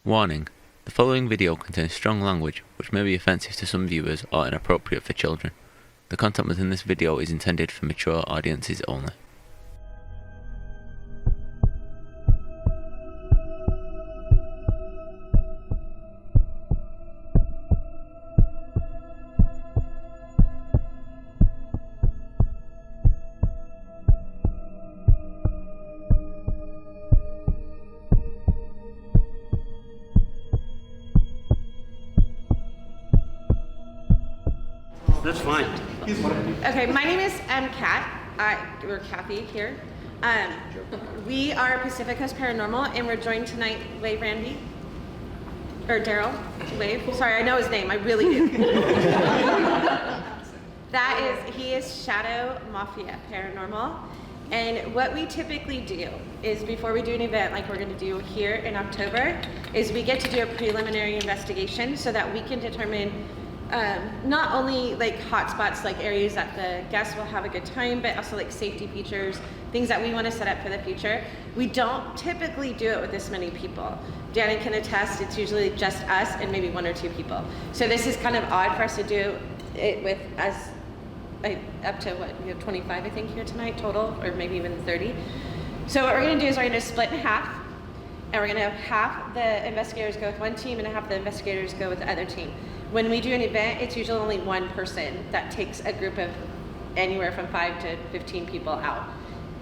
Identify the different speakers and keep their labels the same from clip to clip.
Speaker 1: Warning: the following video contains strong language which may be offensive to some viewers or inappropriate for children. The content within this video is intended for mature audiences only.
Speaker 2: That's fine.
Speaker 3: Okay, my name is Kat. We're Kathy here. We are Pacific Coast Paranormal, and we're joined tonight. Wave Randy, or Daryl. Wave. Sorry, I know his name. I really do. He is Shadow Mafia Paranormal. And what we typically do is, before we do an event like we're going to do here in October, is we get to do a preliminary investigation so that we can determine not only like hotspots, like areas that the guests will have a good time, but also like safety features, things that we want to set up for the future. We don't typically do it with this many people. Danny can attest, it's usually just us and maybe one or two people. So this is kind of odd for us to do it with us, like, up to what, we have 25 I think here tonight total, or maybe even 30. So what we're going to do is we're going to split in half, and we're going to have half the investigators go with one team and half the investigators go with the other team. When we do an event, it's usually only one person that takes a group of anywhere from 5 to 15 people out.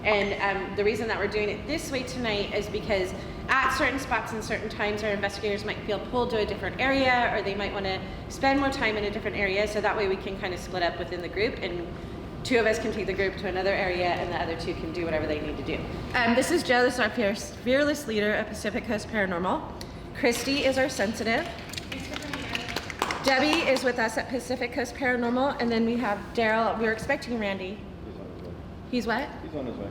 Speaker 3: And the reason that we're doing it this way tonight is because at certain spots and certain times, our investigators might feel pulled to a different area, or they might want to spend more time in a different area, so that way we can kind of split up within the group, and two of us can take the group to another area, and the other two can do whatever they need to do. This is Joe, this is our fearless leader of Pacific Coast Paranormal. Christy is our sensitive. Debbie is with us at Pacific Coast Paranormal, and then we have Daryl. We were expecting Randy. He's what?
Speaker 4: He's on his way.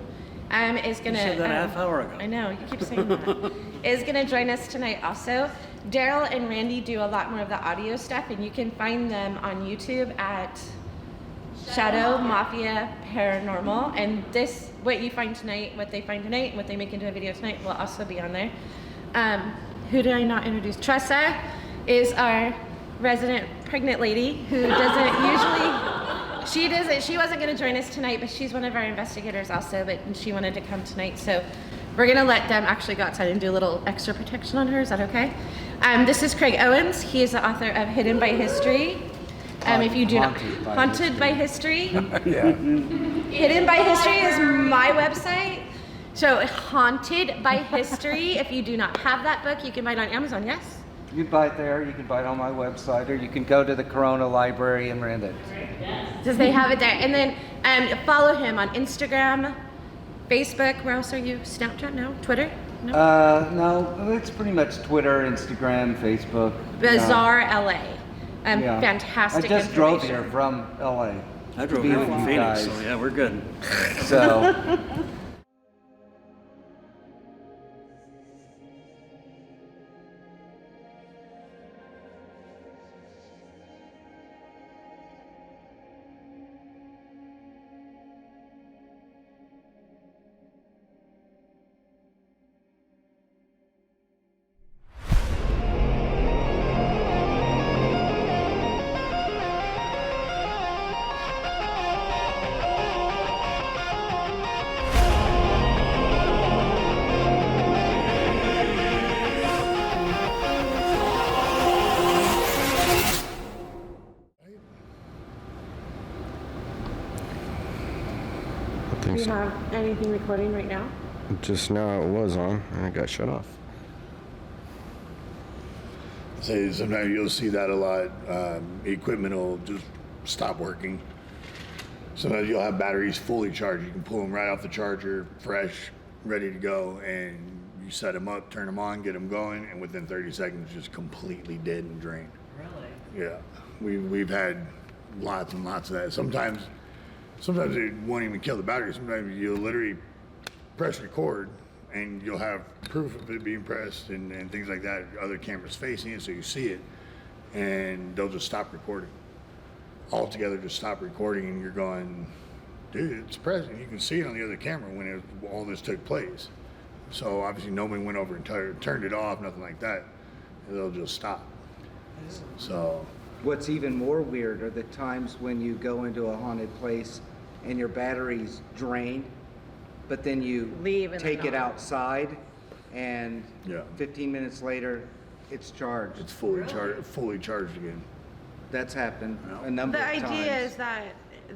Speaker 3: Is gonna.
Speaker 2: You said that a half hour ago.
Speaker 3: I know, you keep saying that. Is gonna join us tonight also. Daryl and Randy do a lot more of the audio stuff, and you can find them on YouTube at Shadow Mafia Paranormal. And this, what you find tonight, what they find tonight, what they make into a video tonight, will also be on there. Who did I not introduce? Tressa is our resident pregnant lady who she wasn't going to join us tonight, but she's one of our investigators also, but she wanted to come tonight, so we're going to let them actually go outside and do a little extra protection on her. Is that okay? This is Craig Owens. He is the author of Hidden by History. If you do not, Haunted by History.
Speaker 4: Yeah.
Speaker 3: Hidden by History is my website. So Haunted by History, if you do not have that book, you can buy it on Amazon, yes?
Speaker 4: You can buy it there, you can buy it on my website, or you can go to the Corona Library and rent it.
Speaker 3: Does they have it there? And then follow him on Instagram, Facebook. Where else are you? Snapchat? No? Twitter? No?
Speaker 4: No, it's pretty much Twitter, Instagram, Facebook.
Speaker 3: Bizarre LA.
Speaker 4: Yeah.
Speaker 3: Fantastic
Speaker 4: I just drove
Speaker 3: information.
Speaker 4: here from LA.
Speaker 2: I drove
Speaker 4: be
Speaker 2: here
Speaker 4: with
Speaker 2: from
Speaker 4: you
Speaker 2: Phoenix,
Speaker 4: guys.
Speaker 2: so yeah, we're good.
Speaker 4: So,
Speaker 3: Do you have anything recording right now?
Speaker 5: Just now it was on and it got shut off.
Speaker 6: Say sometimes you'll see that a lot. Equipment will just stop working. Sometimes you'll have batteries fully charged. You can pull them right off the charger, fresh, ready to go, and you set them up, turn them on, get them going, and within 30 seconds, just completely dead and drained. Really? Yeah. We've had lots and lots of that. Sometimes it won't even kill the battery. Sometimes you'll literally press record and you'll have proof of it being pressed and things like that. Other cameras facing it so you see it, and they'll just stop recording. Altogether just stop recording, and you're going, dude, it's present. You can see it on the other camera when all this took place. So obviously nobody went over and turned it off, nothing like that. they'll just stop. So
Speaker 4: What's even more weird are the times when you go into a haunted place and your battery's drained, but then you
Speaker 3: Leave and
Speaker 4: take it
Speaker 3: they're gone.
Speaker 4: outside, and
Speaker 6: Yeah.
Speaker 4: 15 minutes later, it's charged.
Speaker 6: it's fully charged again.
Speaker 4: That's happened
Speaker 6: Yeah.
Speaker 4: a number
Speaker 3: The
Speaker 4: of times.
Speaker 3: idea is that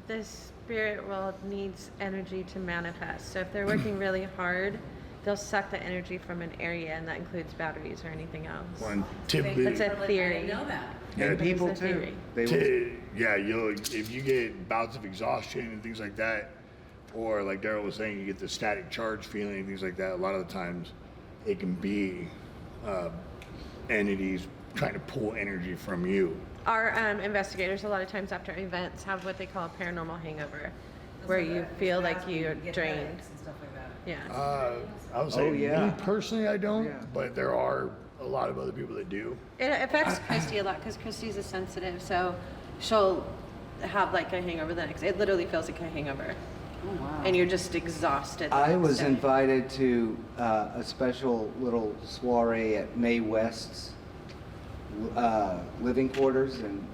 Speaker 3: the spirit world needs energy to manifest. So if they're working really hard, they'll suck the energy from an area, and that includes batteries or anything else.
Speaker 6: When typically,
Speaker 3: That's a theory.
Speaker 2: I didn't know that.
Speaker 4: And
Speaker 6: Yeah.
Speaker 4: people
Speaker 3: It's a
Speaker 4: too.
Speaker 3: theory.
Speaker 4: They will,
Speaker 6: if you get bouts of exhaustion and things like that, or like Daryl was saying, you get the static charge feeling and things like that. A lot of the times, it can be entities trying to pull energy from you.
Speaker 3: Our investigators, a lot of times after events, have what they call a paranormal hangover, where
Speaker 2: So
Speaker 3: you
Speaker 2: that-
Speaker 3: feel
Speaker 2: that's
Speaker 3: like
Speaker 2: when you
Speaker 3: you're
Speaker 2: get
Speaker 3: drained.
Speaker 2: headaches and stuff like that.
Speaker 3: Yeah.
Speaker 6: I would say
Speaker 4: Oh, yeah.
Speaker 6: me personally, I don't,
Speaker 4: Yeah.
Speaker 6: but there are a lot of other people that do.
Speaker 3: It affects Christy a lot because Christy's a sensitive, so she'll have like a hangover the next. It literally feels like a hangover,
Speaker 2: Oh, wow.
Speaker 3: and you're just exhausted. the
Speaker 4: I
Speaker 3: next
Speaker 4: was
Speaker 3: day.
Speaker 4: invited to a special little soiree at Mae West's living quarters, and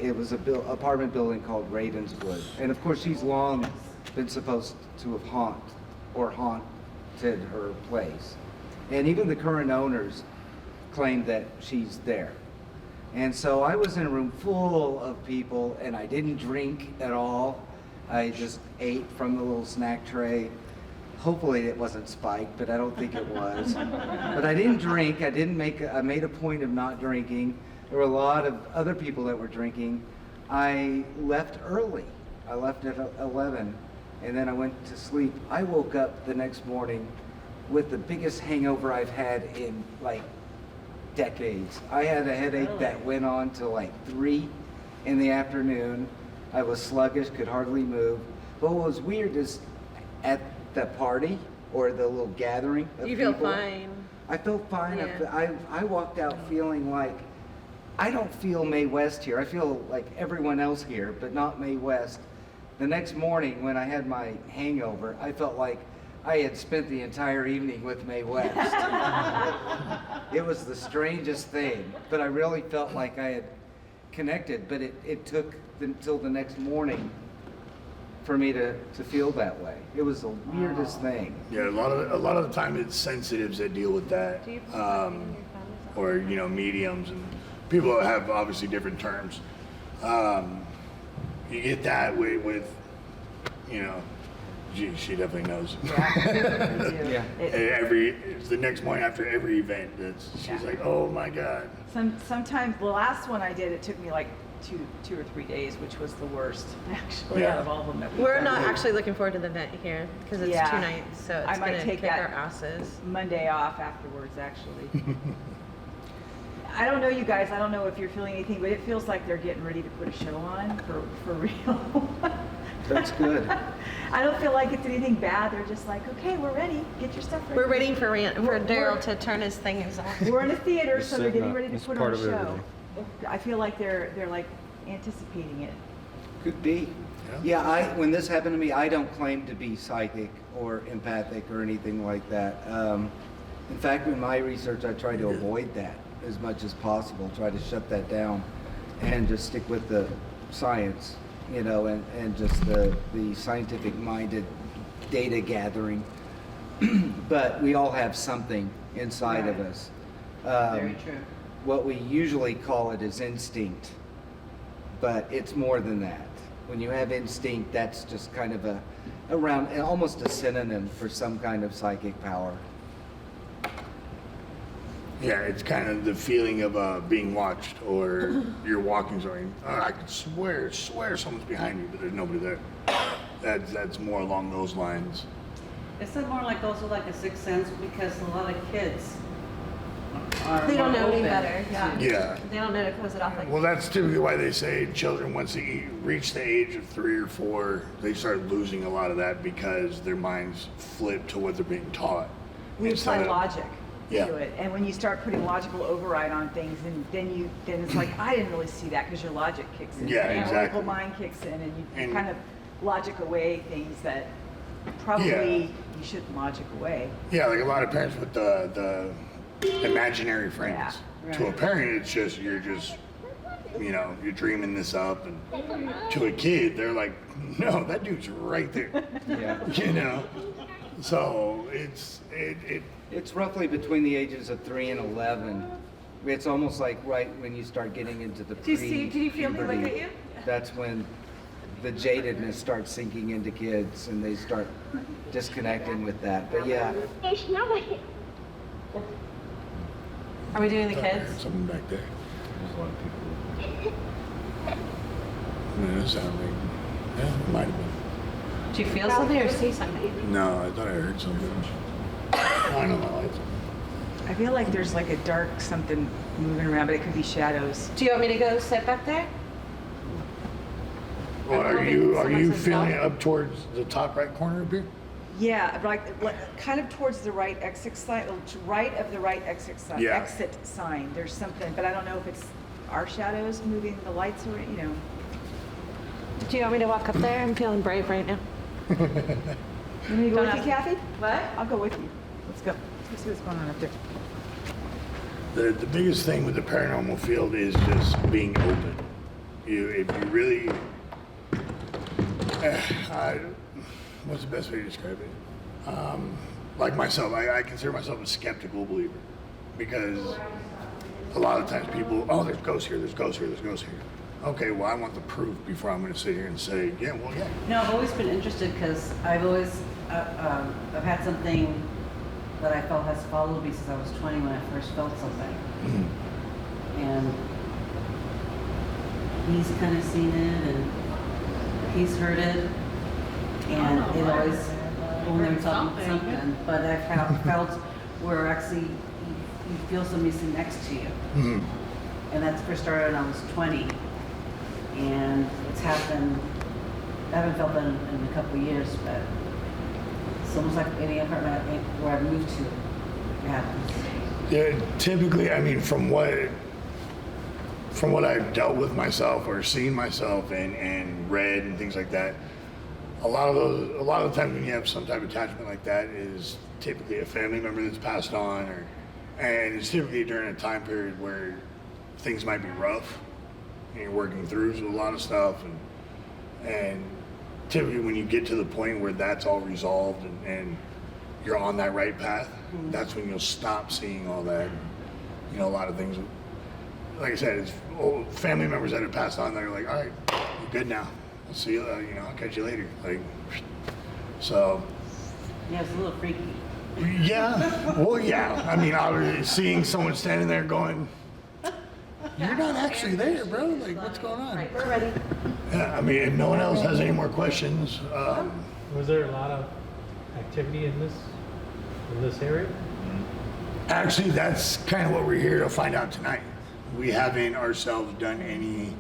Speaker 4: it was a apartment building called Ravenswood. And of course, she's long been supposed to have haunted her place. And even the current owners claim that she's there. And so I was in a room full of people, and I didn't drink at all. I just ate from the little snack tray. Hopefully it wasn't spiked, but I don't think it was. But I didn't drink. I made a point of not drinking. There were a lot of other people that were drinking. I left early. I left at 11, and then I went to sleep. I woke up the next morning with the biggest hangover I've had in like decades. I had a headache that went on till like 3 in the afternoon. I was sluggish, could hardly move. But what was weird is at the party or the little gathering of
Speaker 3: You feel
Speaker 4: people,
Speaker 3: fine.
Speaker 4: I felt fine.
Speaker 3: Yeah.
Speaker 4: I walked out feeling like I don't feel Mae West here. I feel like everyone else here, but not Mae West. The next morning when I had my hangover, I felt like I had spent the entire evening with Mae West. It was the strangest thing, but I really felt like I had connected, but it took until the next morning for me to feel that way. It was the weirdest thing.
Speaker 6: Yeah, a lot of the time it's sensitives that deal with that,
Speaker 3: Do you put that in your phone?
Speaker 6: or mediums, and people have obviously different terms. You get that with she definitely knows.
Speaker 4: Yeah.
Speaker 6: It's the next morning after every event, she's like, oh my god.
Speaker 7: Sometimes the last one I did, it took me like two or 3 days, which was the worst actually
Speaker 6: Yeah.
Speaker 7: out of all of them that we've
Speaker 3: We're
Speaker 7: done.
Speaker 3: not actually looking forward to the event here because it's
Speaker 7: Yeah.
Speaker 3: 2 nights, so
Speaker 7: I
Speaker 3: it's
Speaker 7: might
Speaker 3: gonna
Speaker 7: take
Speaker 3: kick
Speaker 7: that
Speaker 3: our asses.
Speaker 7: Monday off afterwards actually. I don't know, you guys, I don't know if you're feeling anything, but it feels like they're getting ready to put a show on for real.
Speaker 4: That's good.
Speaker 7: I don't feel like it's anything bad. They're just like, okay, we're ready. Get your stuff ready.
Speaker 3: We're waiting for
Speaker 7: We're-
Speaker 3: Daryl to turn his things off.
Speaker 7: We're in a theater,
Speaker 5: It's
Speaker 7: so they're getting
Speaker 5: not-
Speaker 7: ready to
Speaker 5: it's
Speaker 7: put
Speaker 5: part
Speaker 7: on a
Speaker 5: of
Speaker 7: show.
Speaker 5: everything.
Speaker 7: I feel like they're like anticipating it.
Speaker 4: Could be. Yeah, when this happened to me, I don't claim to be psychic or empathic or anything like that. In fact, in my research, I try to avoid that as much as possible, try to shut that down and just stick with the science, and just the scientific-minded data gathering. But we all have something inside of us.
Speaker 2: Very true.
Speaker 4: What we usually call it is instinct, but it's more than that. When you have instinct, that's just kind of almost a synonym for some kind of psychic power.
Speaker 6: Yeah, it's kind of the feeling of being watched, or you're walking somewhere. I could swear someone's behind me, but there's nobody there. That's more along those lines.
Speaker 2: Is it more like also like a sixth sense because a lot of kids are
Speaker 3: They don't
Speaker 2: more
Speaker 3: know any
Speaker 2: open
Speaker 3: better.
Speaker 2: to-
Speaker 3: Yeah.
Speaker 6: Yeah.
Speaker 3: They don't know to close it off like.
Speaker 6: Well, that's typically why they say children, once they reach the age of 3 or 4, they start losing a lot of that because their minds flip to what they're being taught.
Speaker 7: We
Speaker 6: Instead
Speaker 7: apply
Speaker 6: of-
Speaker 7: logic
Speaker 6: Yeah.
Speaker 7: to it, and when you start putting logical override on things, and then it's like I didn't really see that because your logic kicks in.
Speaker 6: Yeah,
Speaker 7: Your
Speaker 6: exactly.
Speaker 7: analytical mind kicks in, and you
Speaker 6: And-
Speaker 7: kind of logic away things that probably
Speaker 6: Yeah.
Speaker 7: you shouldn't logic away.
Speaker 6: Yeah, like a lot of parents with the imaginary friends.
Speaker 2: Yeah.
Speaker 6: To a
Speaker 2: Right.
Speaker 6: parent, it's just, you're dreaming this up. And to a kid, they're like, no, that dude's right there.
Speaker 4: Yeah.
Speaker 6: So
Speaker 4: It's roughly between the ages of 3 and 11. It's almost like right when you start getting into the
Speaker 3: Do you see? Did you feel me look at you?
Speaker 4: That's when the jadedness starts sinking into kids and they start disconnecting with that. But yeah,
Speaker 3: Are we doing the
Speaker 6: there's
Speaker 3: kids?
Speaker 6: something back there. That sounded like, yeah, it might have been.
Speaker 3: Do you feel something or see something?
Speaker 6: No, I thought I heard something. I don't know.
Speaker 7: I feel like there's like a dark something moving around, but it could be shadows.
Speaker 3: Do you want me to go sit back there?
Speaker 6: Well,
Speaker 3: I'm
Speaker 6: are
Speaker 3: hoping
Speaker 6: you
Speaker 3: someone says
Speaker 6: feeling
Speaker 3: no.
Speaker 6: it up towards the top right corner up here?
Speaker 7: Yeah, like kind of towards the right exit sign, right of the right exit sign.
Speaker 6: Yeah.
Speaker 7: Exit sign. There's something, but I don't know if it's our shadows moving the lights around.
Speaker 3: Do you want me to walk up there? I'm feeling brave right now.
Speaker 7: You want me to go
Speaker 3: Don't
Speaker 7: with you,
Speaker 3: ask-
Speaker 7: Kathy?
Speaker 3: What?
Speaker 7: I'll go with you. Let's go. Let's see what's going on up there.
Speaker 6: The biggest thing with the paranormal field is just being open. If you really, what's the best way to describe it? Like myself, I consider myself a skeptical believer because a lot of times people, oh, there's ghosts here, there's ghosts here, there's ghosts here. Okay, well, I want the proof before I'm going to sit here and say, yeah, well, yeah.
Speaker 2: No, I've always been interested because I've always, I've had something that I felt has followed me since I was 20 when I first felt something. And he's kind of seen it and he's heard it. And it always will never tell me something. But I've felt where actually you feel somebody sitting next to you. And that's first started when I was 20. And it's happened, I haven't felt that in a couple of years, but it's almost like any apartment where I moved to, it happens.
Speaker 6: Yeah, typically, I mean, from what I've dealt with myself or seen myself and read and things like that, a lot of the time when you have some type of attachment like that is typically a family member that's passed on, and it's typically during a time period where things might be rough and you're working through a lot of stuff, and typically when you get to the point where that's all resolved and you're on that right path, that's when you'll stop seeing all that. A lot of things, like I said, it's old family members that have passed on. They're like, all right, you're good now. I'll see you. I'll catch you later. So.
Speaker 2: Yeah, it's a little freaky.
Speaker 6: Yeah. Well, yeah. I mean, obviously seeing someone standing there going, you're not actually there, bro. Like, what's going on?
Speaker 3: Right, we're ready.
Speaker 6: Yeah, I mean, if no one else has any more questions,
Speaker 8: Was there a lot of activity in this area?
Speaker 6: actually, that's kind of what we're here to find out tonight. We haven't ourselves done any,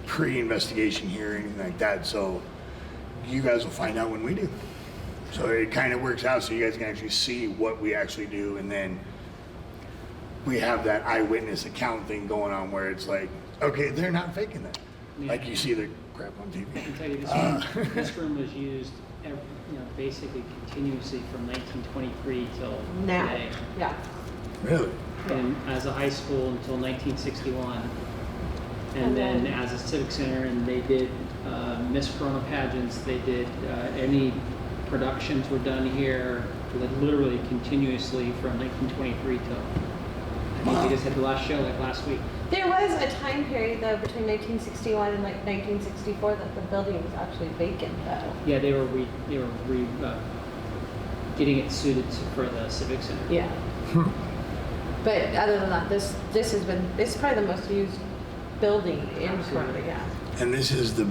Speaker 6: pre-investigation here or anything like that. So you guys will find out when we do. So it kind of works out so you guys can actually see what we actually do, and then we have that eyewitness account thing going on where it's like, okay, they're not faking that. Like you see the crap on TV.
Speaker 9: I can tell you this room was used, basically continuously from 1923 till
Speaker 3: Now.
Speaker 9: today,
Speaker 3: Yeah.
Speaker 6: Really?
Speaker 9: and as a high school until 1961, and then as a civic center, and they did Miss Corona pageants. They did any productions were done here, literally continuously from 1923 till. I think they just had the last show like last week.
Speaker 3: There was a time period though between 1961 and like 1964 that the building was actually vacant though.
Speaker 9: Yeah, they were getting it suited for the civic center.
Speaker 3: Yeah. But other than that, this is probably the most used building in Corona, yeah.
Speaker 6: And this is the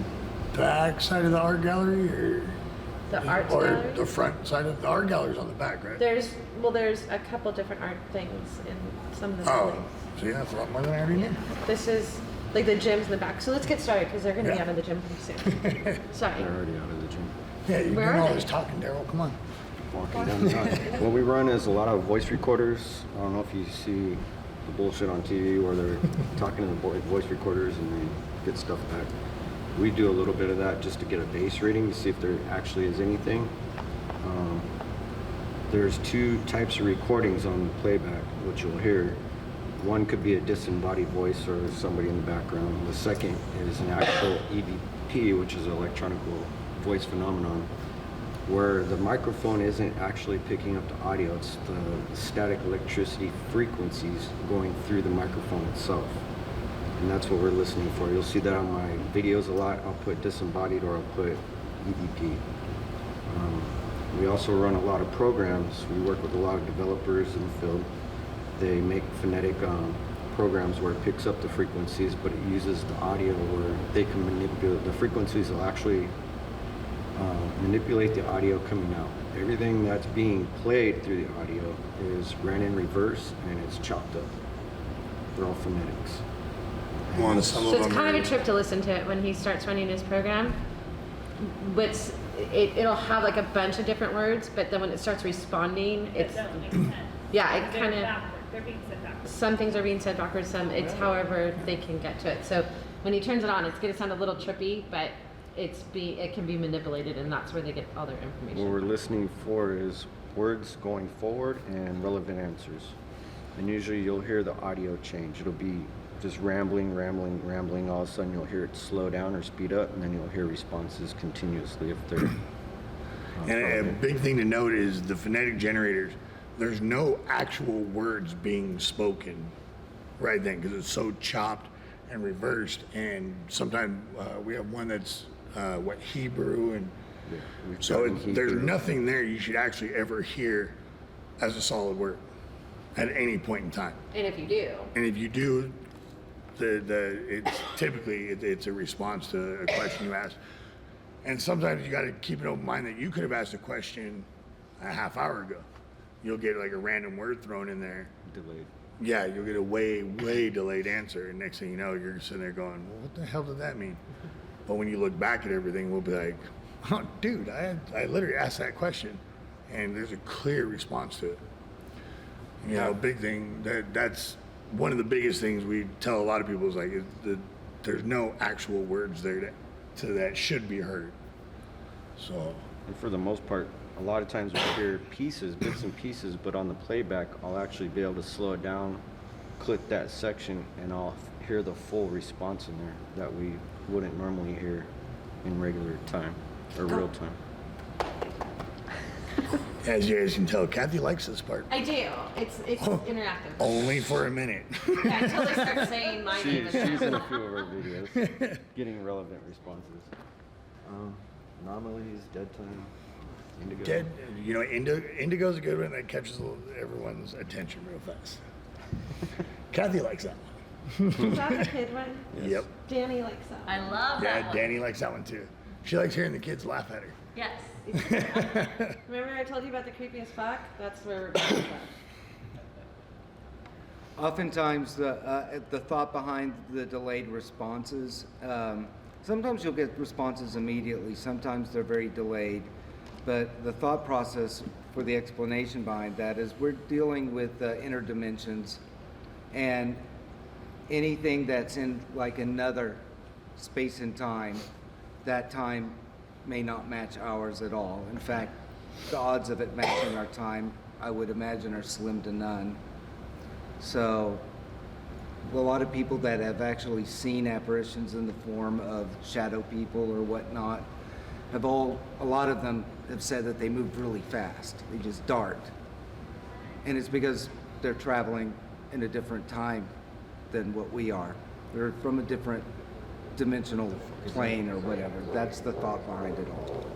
Speaker 6: back side of the art gallery, or
Speaker 3: The art
Speaker 6: or
Speaker 3: gallery.
Speaker 6: the front side of the art gallery's on the back, right?
Speaker 3: There's a couple different art things in some of the
Speaker 6: Oh,
Speaker 3: buildings.
Speaker 6: so yeah, that's a lot more than I already knew.
Speaker 3: This is like the gym's in the back. So let's get started because they're going to be
Speaker 6: Yeah.
Speaker 3: out of the gym pretty soon. Sorry.
Speaker 5: They're already out of the gym.
Speaker 6: Yeah, you're
Speaker 3: Where
Speaker 6: doing
Speaker 3: are
Speaker 6: all
Speaker 3: they?
Speaker 6: this talking, Daryl. Come on.
Speaker 5: Walking down the aisle. What we run is a lot of voice recorders. I don't know if you see the bullshit on TV where they're talking to the voice recorders and they get stuff back. We do a little bit of that just to get a base reading to see if there actually is anything. There's two types of recordings on the playback, which you'll hear. One could be a disembodied voice or somebody in the background. The second is an actual EVP, which is an electronic voice phenomenon, where the microphone isn't actually picking up the audio, it's the static electricity frequencies going through the microphone itself. And that's what we're listening for. You'll see that on my videos a lot. I'll put disembodied or I'll put EVP. We also run a lot of programs. We work with a lot of developers in the field. They make phonetic programs where it picks up the frequencies, but it uses the audio where they can manipulate the frequencies. Will actually manipulate the audio coming out. Everything that's being played through the audio is ran in reverse and it's chopped up. They're all phonetics.
Speaker 10: So it's kind of a trip to listen to it when he starts running his program. But it'll have like a bunch of different words, but then when it starts responding, it's yeah, it kind of
Speaker 11: they're being said backwards.
Speaker 10: Some things are being said backwards, some it's however they can get to it. So when he turns it on, it's going to sound a little trippy, but it can be manipulated, and that's where they get all their information.
Speaker 5: What we're listening for is words going forward and relevant answers. And usually you'll hear the audio change. It'll be just rambling. All of a sudden you'll hear it slow down or speed up, and then you'll hear responses continuously if they're
Speaker 6: And a big thing to note is the phonetic generators, there's no actual words being spoken right then because it's so chopped and reversed. And sometimes we have one that's Hebrew, and so there's nothing there you should actually ever hear as a solid word at any point in time.
Speaker 10: And if you do,
Speaker 6: it's typically it's a response to a question you asked. And sometimes you got to keep an open mind that you could have asked a question a half hour ago. You'll get like a random word thrown in there.
Speaker 5: delayed.
Speaker 6: Yeah, you'll get a way delayed answer. And next thing you know, you're sitting there going, well, what the hell did that mean? But when you look back at everything, we'll be like, oh, dude, I literally asked that question. And there's a clear response to it. You know, big thing, that's one of the biggest things we tell a lot of people is like, there's no actual words there that should be heard. So,
Speaker 5: And for the most part, a lot of times we'll hear bits and pieces, but on the playback, I'll actually be able to slow it down, click that section, and I'll hear the full response in there that we wouldn't normally hear in regular time or real time.
Speaker 6: as you guys can tell, Kathy likes this part.
Speaker 10: I do. It's interactive.
Speaker 6: Only for a minute.
Speaker 10: Yeah, until they start saying my name.
Speaker 5: She's in a few of our videos, getting relevant responses. Anomalies, dead time, indigo.
Speaker 6: Indigo's a good one that catches everyone's attention real fast. Kathy likes that one.
Speaker 10: Is that the kid one?
Speaker 5: Yes.
Speaker 6: Yep.
Speaker 10: Danny likes that.
Speaker 11: I love that.
Speaker 6: Yeah, Danny likes that one too. She likes hearing the kids laugh at her.
Speaker 11: Yes.
Speaker 10: Remember I told you about the creepiest fuck? That's where we're going with that.
Speaker 4: Oftentimes, the thought behind the delayed responses, sometimes you'll get responses immediately, sometimes they're very delayed, but the thought process for the explanation behind that is we're dealing with inner dimensions, and anything that's in like another space and time, that time may not match ours at all. In fact, the odds of it matching our time, I would imagine, are slim to none. So a lot of people that have actually seen apparitions in the form of shadow people or whatnot a lot of them have said that they moved really fast. They just dart. And it's because they're traveling in a different time than what we are. They're from a different dimensional plane or whatever. That's the thought behind it all.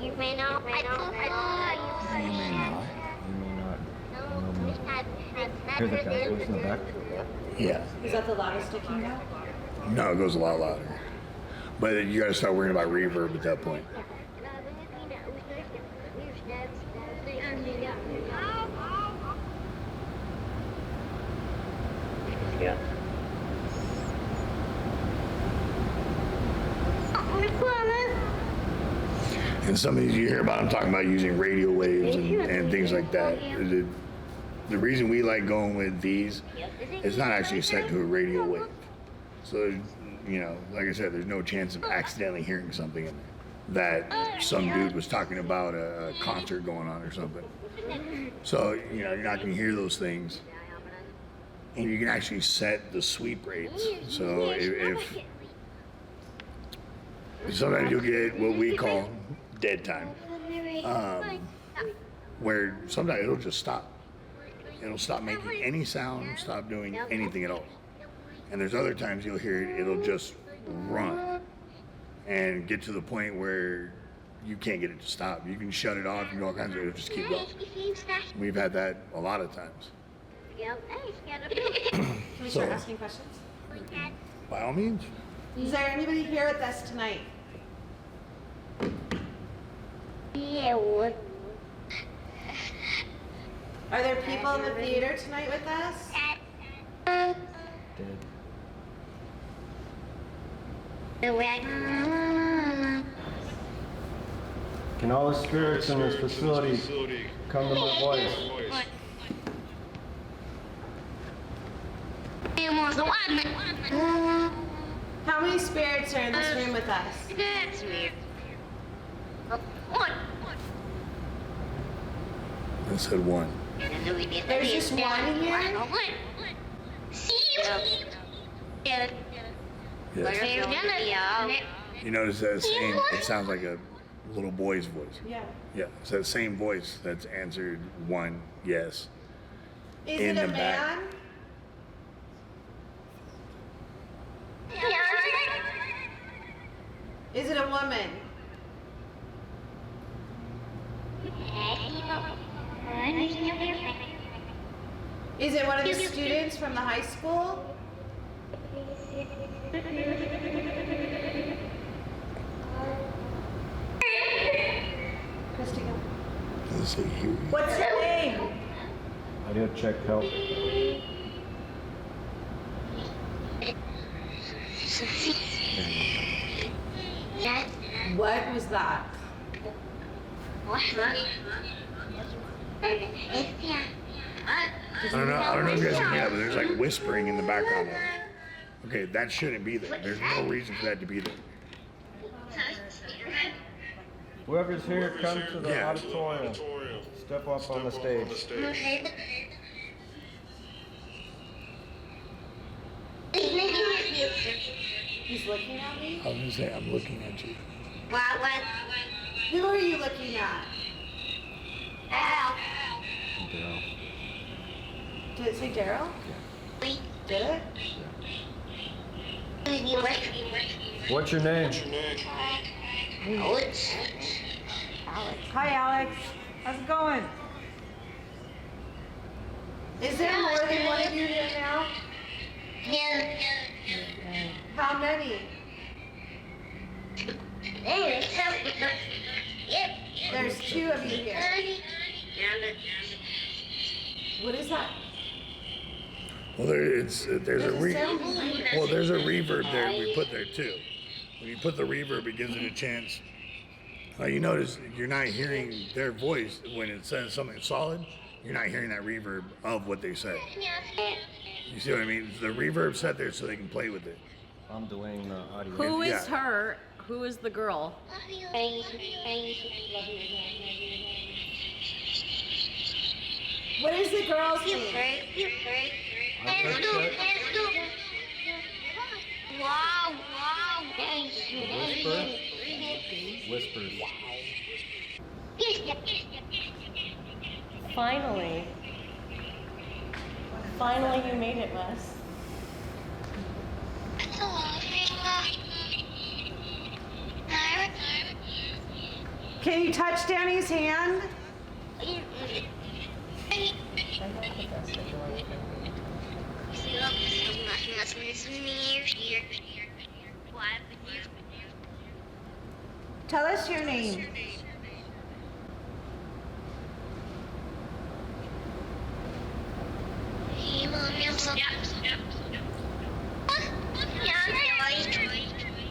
Speaker 12: You may not.
Speaker 5: You may not. Hear the cat voice in the back?
Speaker 6: Yeah.
Speaker 10: Is that the loudest it can go?
Speaker 6: No, it goes a lot louder. But you got to start worrying about reverb at that point.
Speaker 12: Yeah.
Speaker 6: And some of these you hear about, I'm talking about using radio waves and things like that. The reason we like going with these, it's not actually set to a radio wave. So, like I said, there's no chance of accidentally hearing something in there. that some dude was talking about a concert going on or something. So, you know, you're not going to hear those things. And you can actually set the sweep rates. So if sometimes you'll get what we call dead time, where sometimes it'll just stop. It'll stop making any sound, stop doing anything at all. And there's other times you'll hear it, it'll just run and get to the point where you can't get it to stop. You can shut it off, you can do all kinds of, it'll just keep going. We've had that a lot of times.
Speaker 3: Can we start asking questions?
Speaker 6: By all means.
Speaker 3: Is there anybody here with us tonight? Are there people in the theater tonight with us?
Speaker 5: Can all the spirits in this facility come to my voice?
Speaker 3: How many spirits are in this room with us?
Speaker 6: I said one.
Speaker 3: There's just one here?
Speaker 6: Yes. You notice that same, it sounds like a little boy's voice.
Speaker 3: Yeah.
Speaker 6: Yeah, it's that same voice that's answered one, yes.
Speaker 3: Is
Speaker 6: In
Speaker 3: it a
Speaker 6: the back.
Speaker 3: man? Is it a woman? Is it one of the students from the high school? Christy, go.
Speaker 6: Does it say here?
Speaker 7: What's her name?
Speaker 5: I did check help.
Speaker 3: What was that?
Speaker 6: I don't know if you guys can hear that, but there's like whispering in the background of it. Okay, that shouldn't be there. There's no reason for that to be there.
Speaker 5: Whoever's here, come to the
Speaker 6: Yeah.
Speaker 5: auditorium. Step up on the stage.
Speaker 3: He's looking at me?
Speaker 6: I was gonna say, I'm looking at you.
Speaker 3: Who are you looking at? Did it say Daryl? Did it?
Speaker 5: What's your name?
Speaker 7: Alex. Hi, Alex. How's it going?
Speaker 3: Is there more than one of you here now? How many? There's two of you here. What is that?
Speaker 6: Well, there's a
Speaker 3: There's a sound behind it.
Speaker 6: well, there's a reverb there we put there too. When you put the reverb, it gives it a chance. You notice you're not hearing their voice when it says something solid. You're not hearing that reverb of what they say. You see what I mean? The reverb's set there so they can play with it.
Speaker 5: I'm delaying the audio.
Speaker 10: Who is
Speaker 6: Yeah.
Speaker 10: her? Who is the girl?
Speaker 3: What is the girl's name?
Speaker 5: Whispers.
Speaker 10: Finally. Finally you made it, Wes.
Speaker 3: Can you touch Danny's hand? Tell us your name.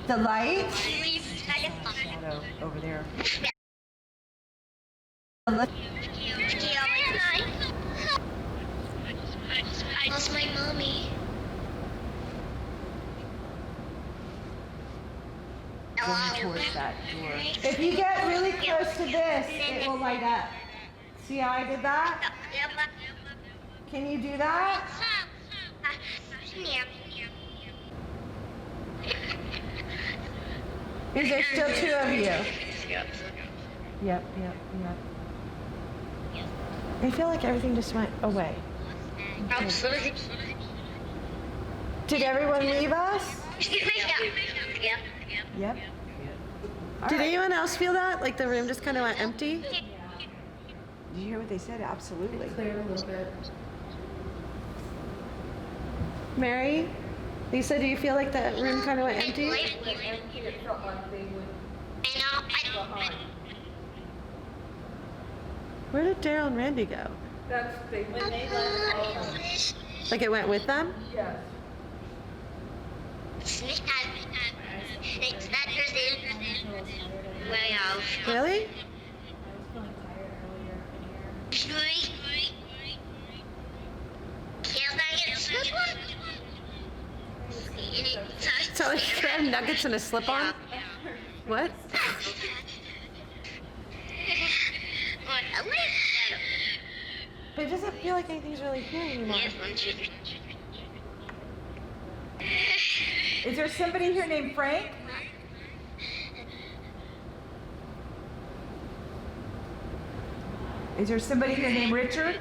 Speaker 3: The light?
Speaker 7: Shadow over there.
Speaker 12: I lost my mommy.
Speaker 7: going towards that door.
Speaker 10: If you get really close to this, it will light up. See how I did that? Can you do that? Is there still two of you? Yep. I feel like everything just went away. Did everyone leave us?
Speaker 7: Yep.
Speaker 10: Did anyone else feel that? Like the room just kind of went empty?
Speaker 7: Did you hear what they said? Absolutely.
Speaker 10: Cleared a little bit. Mary? Lisa, do you feel like the room kind of went empty? Where did Daryl and Randy go?
Speaker 11: When they left,
Speaker 10: Like it went with them?
Speaker 11: yes.
Speaker 10: Really? So like you have nuggets and a slip-on? What? But it doesn't feel like anything's really here anymore.
Speaker 7: Is there somebody here named Frank? Is there somebody here named Richard?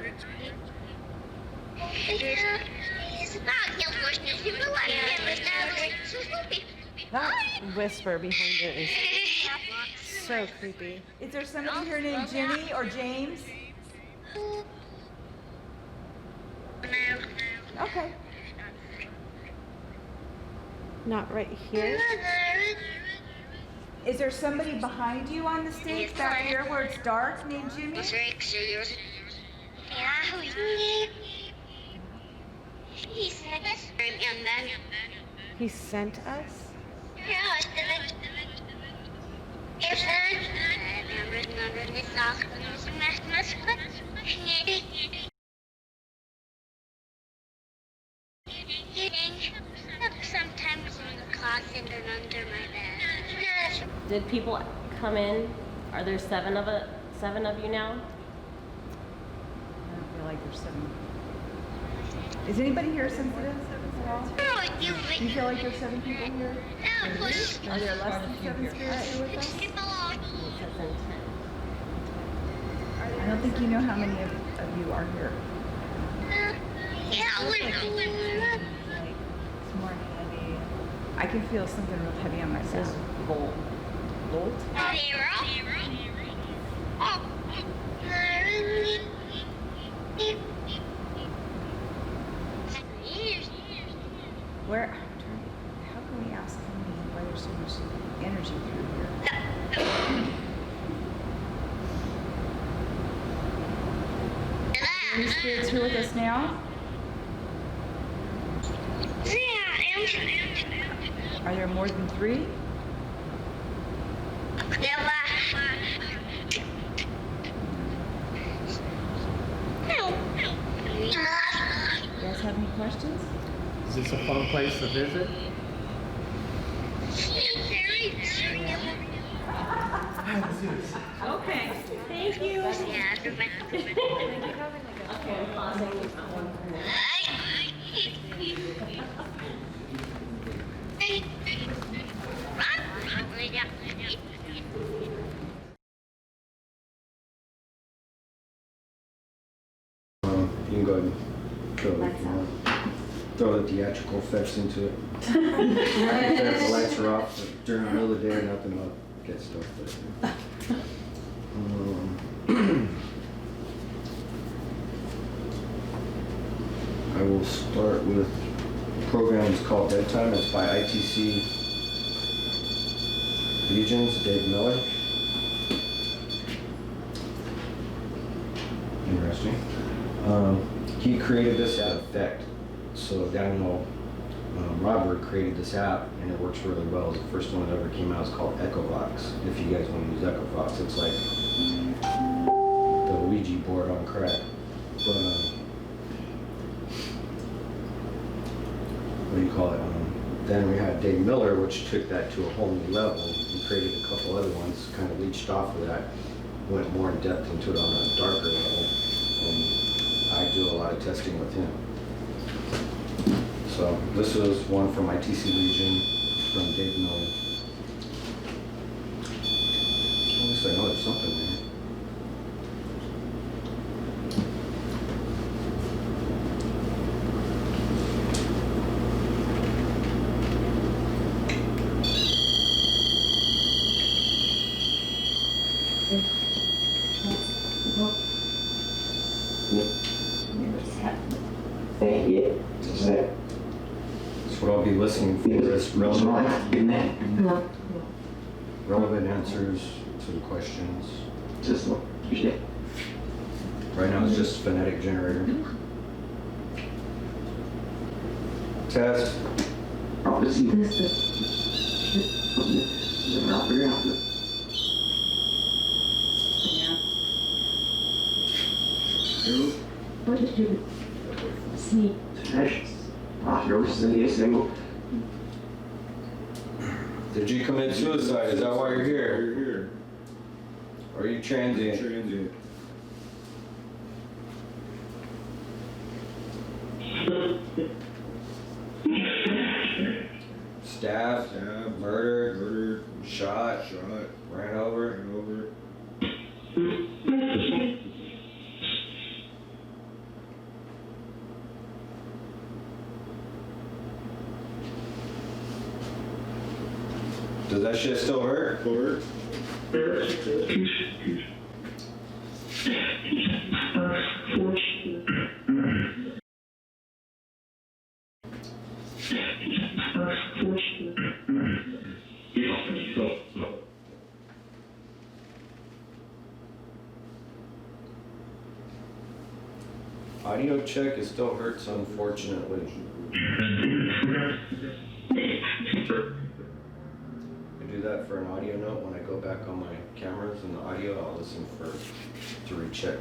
Speaker 10: That whisper behind it is so creepy.
Speaker 7: Is there somebody here named Jimmy or James? Okay.
Speaker 10: Not right here.
Speaker 7: Is there somebody behind you on the stage back here where it's dark named Jimmy?
Speaker 10: He sent us?
Speaker 12: Sometimes in the closet and under my bed.
Speaker 13: Did people come in? Are there seven of you now?
Speaker 7: I don't feel like there's seven. Is anybody here sensitive at all? Do you feel like there's 7 people here? Are there less than 7 spirits here with us? I don't think you know how many of you are here. It's more heavy. I can feel something real heavy on my back. Bolt. Where? How can we ask him why there's so much energy through here? Are any spirits here with us now? Are there more than 3? You guys have any questions?
Speaker 8: Is this a fun place to visit?
Speaker 13: Okay, thank you. Okay, I'm pausing that one for now.
Speaker 5: You can go ahead and throw it if you want. Throw the theatrical effects into it. If the lights are off during the middle of the day or nothing, I'll get stuff there. I will start with a program that's called Bedtime. It's by ITC Legions, Dave Miller. Interesting. He created this effect. So Daniel Robert created this app, and it works really well. The first one that ever came out is called Echovox. If you guys want to use Echovox, it's like the Ouija board on crack. But what do you call it? Then we had Dave Miller, which took that to a whole new level and created a couple other ones, kind of leached off of that, went more in depth into it on a darker level. And I do a lot of testing with him. So this is one from my TC Legion from Dave Miller. At least I know there's something there. That's what I'll be listening for, is relevant answers to the questions. Right now it's just phonetic generator. Test. Did you commit suicide? Is that why you're here? Or are you transient? Stabbed, murdered, shot, ran over. Does that shit still hurt? Audio check, it still hurts, unfortunately. I do that for an audio note. When I go back on my cameras and the audio, I'll listen to recheck.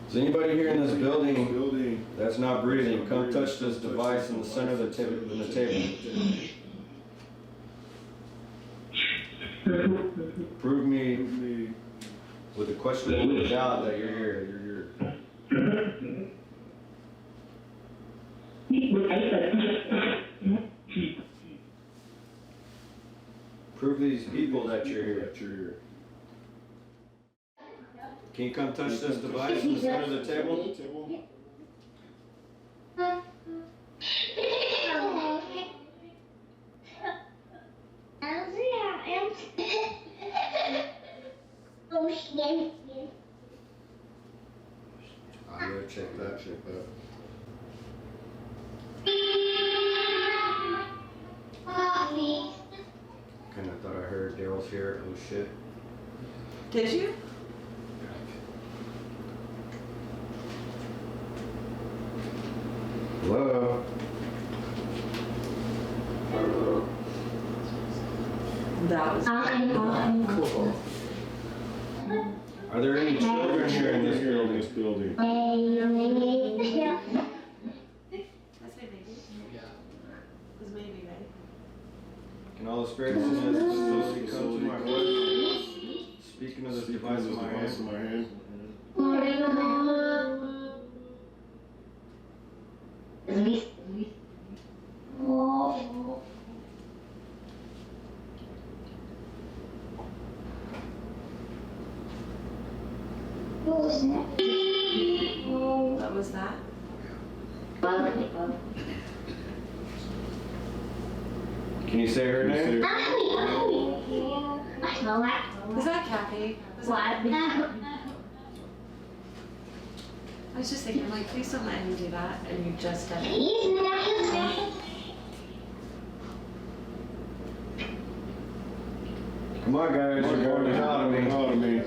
Speaker 5: Is anybody here in this building that's not breathing? Come touch this device in the center of the table. Prove me with a questionable doubt that you're here. Prove these people that you're here. Can you come touch this device in the center of the table? Audio, check that. Kinda thought I heard Daryl's here. Oh shit.
Speaker 2: Did you?
Speaker 5: Hello?
Speaker 2: That was cool.
Speaker 5: Are there any children here in this building?
Speaker 2: That's my baby. Yeah. That's baby, right?
Speaker 5: Can all the spirits in this facility come to my voice? Speaking of this device in my hand.
Speaker 2: What was that?
Speaker 5: Can you say her name?
Speaker 2: Was that Kathy? Was that... I was just thinking, like, please don't let him do that, and you just did it.
Speaker 5: Come on, guys, you're going to hell out of me.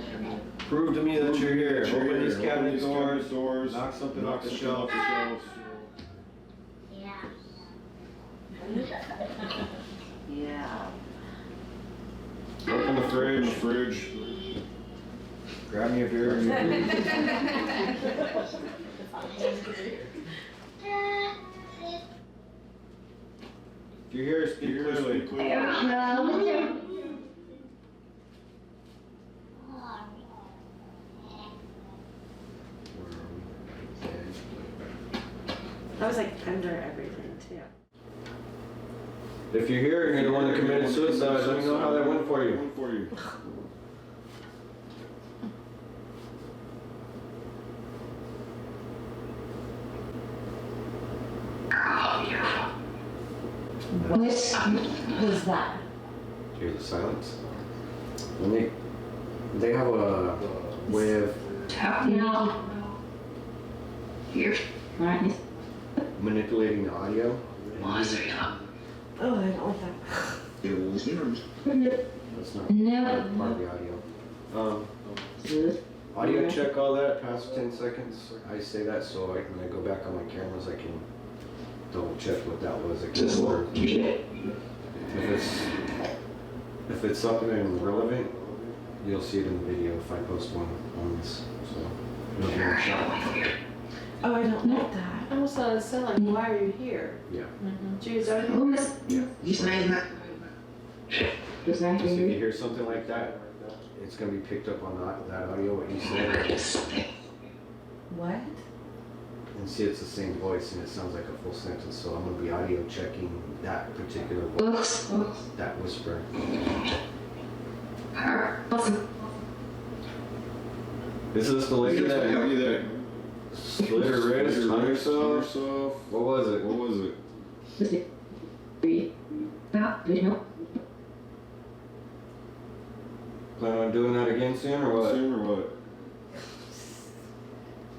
Speaker 5: Prove to me that you're here. Open these cabinet doors, knock something off the shelf.
Speaker 2: Yeah.
Speaker 5: Open the fridge. Grab me a beer. If you're here, speak clearly.
Speaker 10: I was like under everything too.
Speaker 5: If you're here and you're the one that committed suicide, let me know how that went for you.
Speaker 10: What was that?
Speaker 5: Here's the silence. When they have a way of manipulating the audio.
Speaker 10: Oh, I don't like that.
Speaker 5: That's not part of the audio. Audio check all that past 10 seconds. I say that so when I go back on my cameras, I can double check what that was. If it's something relevant, you'll see it in the video if I post one on this. So you'll hear a shot.
Speaker 10: Oh, I don't like that. I almost thought it sounded like, why are you here?
Speaker 5: Yeah.
Speaker 10: Jeez, are you?
Speaker 5: Yeah. Just if you hear something like that, it's going to be picked up on that audio, what you said.
Speaker 10: What?
Speaker 5: And see, it's the same voice and it sounds like a full sentence. So I'm going to be audio checking that particular voice, that whisper. Is this the lady that split her wrist, hung herself? What was it? Plan on doing that again soon or what?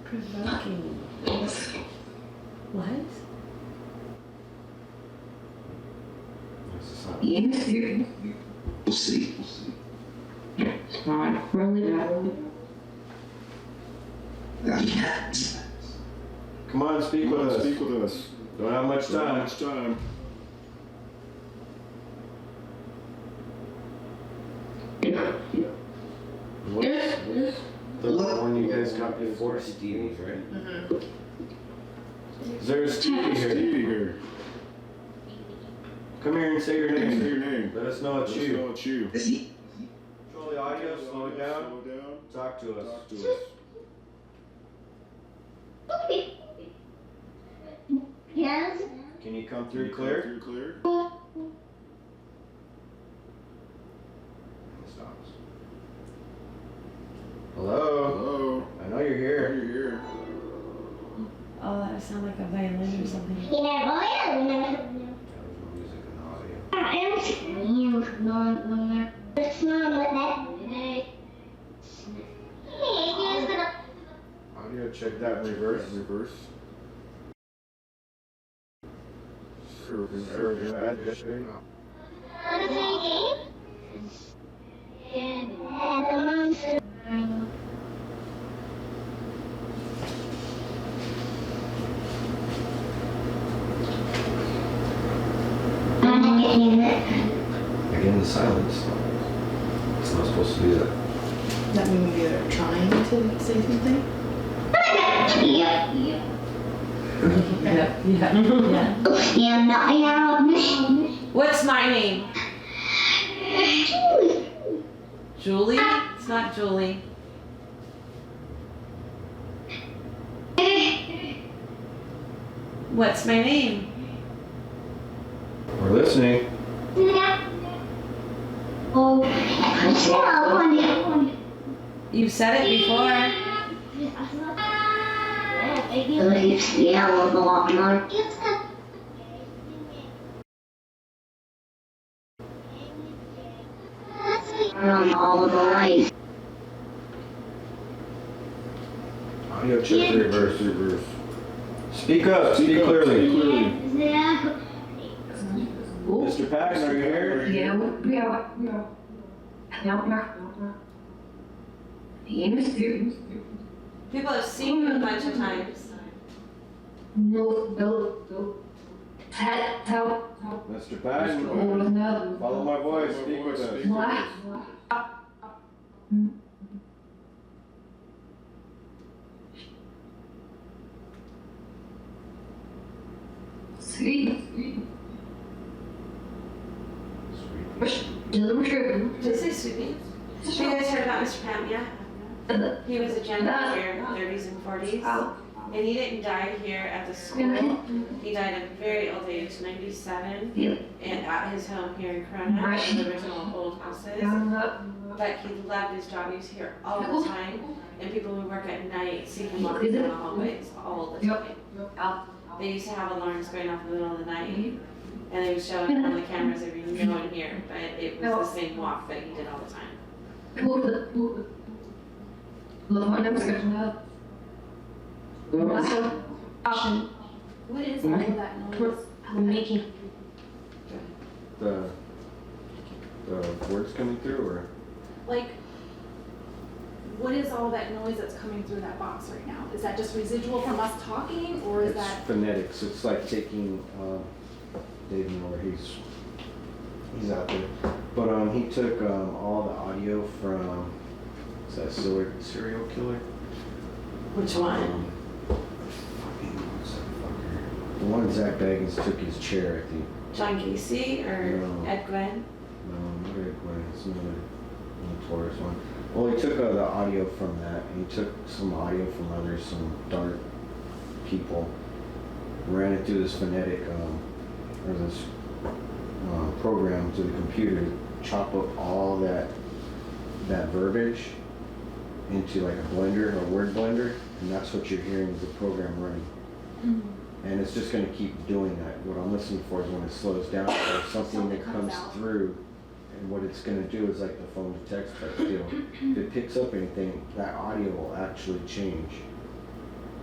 Speaker 10: Provoking. What?
Speaker 5: We'll see. Come on, speak with us. Don't have much time. What's the one you guys got before? Stevie, right? There's Stevie here. Come here and say your name. Let us know it's you. Control the audio, slow it down. Talk to us.
Speaker 12: Yes.
Speaker 5: Can you come through clear? And it stops. Hello? I know you're here.
Speaker 10: Oh, that sounded like a violin or something.
Speaker 12: Yeah, boy.
Speaker 5: That was no music in the audio.
Speaker 12: It's not what that.
Speaker 5: Audio check that in reverse. Sure. Again, the silence. It's not supposed to do that.
Speaker 10: That mean maybe they're trying to say something?
Speaker 12: Yeah.
Speaker 10: What's my name? Julie? It's not Julie. What's my name?
Speaker 5: We're listening.
Speaker 10: You've said it before.
Speaker 12: All of the lights.
Speaker 5: Audio check the reverse. Speak up. Speak clearly. Mr. Pax, are you here?
Speaker 10: People have seen you a bunch of times.
Speaker 5: Mr. Patton, follow my voice, speak with us.
Speaker 12: Sweet.
Speaker 3: Did you say Sweet? Have you guys heard about Mr. Patton yet? He was a general here in the 30s and 40s. And he didn't die here at the school. He died at a very old age, 97, and at his home here in Corona, in the original old houses. But he loved his job. He was here all the time. And people would work at night, see him walking down the hallways all the time. They used to have alarms going off in the middle of the night. And they would show it on the cameras, there'd be no one here. But it was the same walk that he did all the time.
Speaker 10: What is all that noise making?
Speaker 5: The words coming through, or?
Speaker 14: Like, what is all that noise that's coming through that box right now? Is that just residual from us talking, or is
Speaker 5: It's
Speaker 14: that?
Speaker 5: phonetics. It's like taking, Dave Miller, he's out there. But he took all the audio from, is that serial killer?
Speaker 3: Which one?
Speaker 5: Fucking, what's that fucker? The one Zach Baggins took his chair, I think.
Speaker 3: John Gacy or
Speaker 5: No.
Speaker 3: Ed Gwynn?
Speaker 5: No, not Ed Gwynn. It's another notorious one. Well, he took the audio from that, and he took some audio from others, some dark people, ran it through this phonetic, or this program to the computer, chop up all that verbiage into like a blender, a word blender, and that's what you're hearing is the program running. And it's just going to keep doing that. What I'm listening for is when it slows down, or something that comes through, and what it's going to do is like the phone to text type deal. If it picks up anything, that audio will actually change,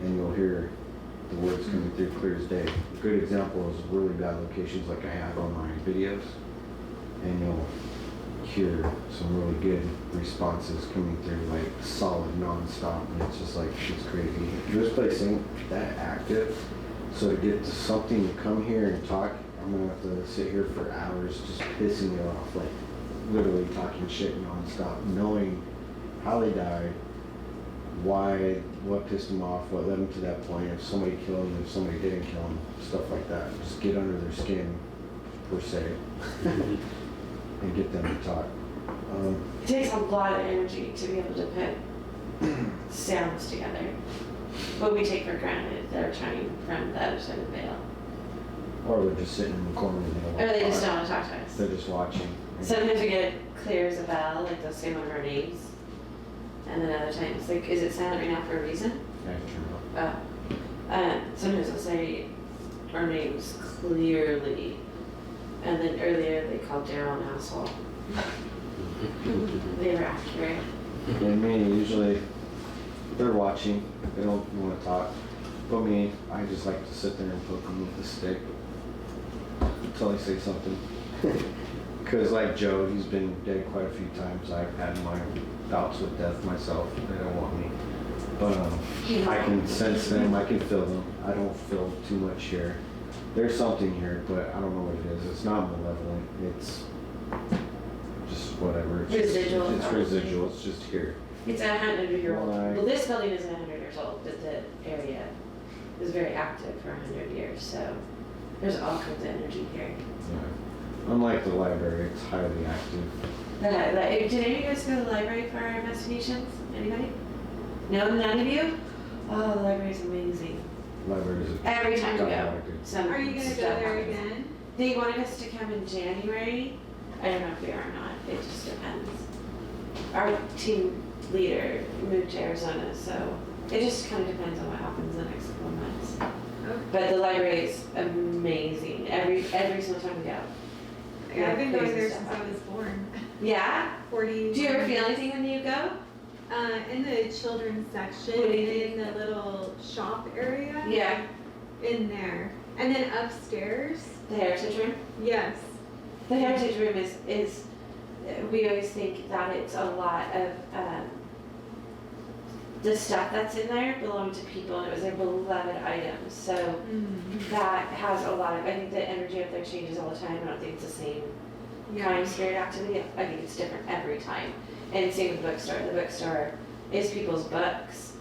Speaker 5: and you'll hear the words coming through clear as day. A good example is really bad locations like I have on my videos, and you'll hear some really good responses coming through, like solid, non-stop, and it's just like, it's crazy. This place ain't that active, so to get to something to come here and talk, I'm gonna have to sit here for hours just pissing you off, like literally talking shit non-stop, knowing how they died, why, what pissed them off, what led them to that point, if somebody killed them, if somebody didn't kill them, stuff like that. Just get under their skin, per se, and get them to talk.
Speaker 3: It takes a lot of energy to be able to put sounds together. What we take for granted, they're trying from the other side of the veil.
Speaker 5: Or they're just sitting in the corner and they don't want
Speaker 3: Or they
Speaker 5: to
Speaker 3: just
Speaker 5: talk.
Speaker 3: don't want to talk to us.
Speaker 5: They're just watching.
Speaker 3: Sometimes we get it clear as a bell, like they'll say one of our names. And then other times, like, is it silent right now for a reason?
Speaker 5: Yeah, turn it off.
Speaker 3: Sometimes they'll say our names clearly. And then earlier they called Daryl an asshole. They were accurate.
Speaker 5: And me, usually, they're watching. They don't want to talk. But me, I just like to sit there and poke them with a stick until they say something. Because like Joe, he's been dead quite a few times. I've had my bouts with death myself. They don't want me. But I can sense them. I can feel them. I don't feel too much here. There's something here, but I don't know what it is. It's not malevolent. It's just whatever. It's
Speaker 3: Residual.
Speaker 5: It's residual. It's just here.
Speaker 3: It's 100-year-old.
Speaker 5: Right.
Speaker 3: Well, this building is 100 years old. The area is very active for 100 years, so there's all kinds of energy here.
Speaker 5: Yeah. Unlike the library, it's highly active.
Speaker 3: Did any of you guys go to the library for our investigations? Anybody? No, none of you? Oh, the library's amazing.
Speaker 5: Libraries are
Speaker 3: Every time we go.
Speaker 14: Are you gonna go there again?
Speaker 3: They wanted us to come in January. I don't know if we are or not. It just depends. Our team leader moved to Arizona, so it just kind of depends on what happens in the next couple of months.
Speaker 14: Okay.
Speaker 3: But the library is amazing. Every single time we go.
Speaker 14: Yeah, I've been going
Speaker 3: Crazy
Speaker 14: there
Speaker 3: stuff
Speaker 14: since I was
Speaker 3: happens.
Speaker 14: born.
Speaker 3: Yeah?
Speaker 14: 40.
Speaker 3: Do you ever feel anything when you go?
Speaker 14: In the children's section,
Speaker 3: What do you
Speaker 14: in the little shop area.
Speaker 3: Yeah.
Speaker 14: In there. And then upstairs.
Speaker 3: The heritage room?
Speaker 14: Yes.
Speaker 3: The heritage room is we always think that it's a lot of
Speaker 10: the stuff that's in there belonged to people, and it was their beloved items. So that has a lot of, I think the energy up there changes all the time. I don't think it's the same kind of spirit activity. I think it's different every time. And same with the bookstore. The bookstore is people's books.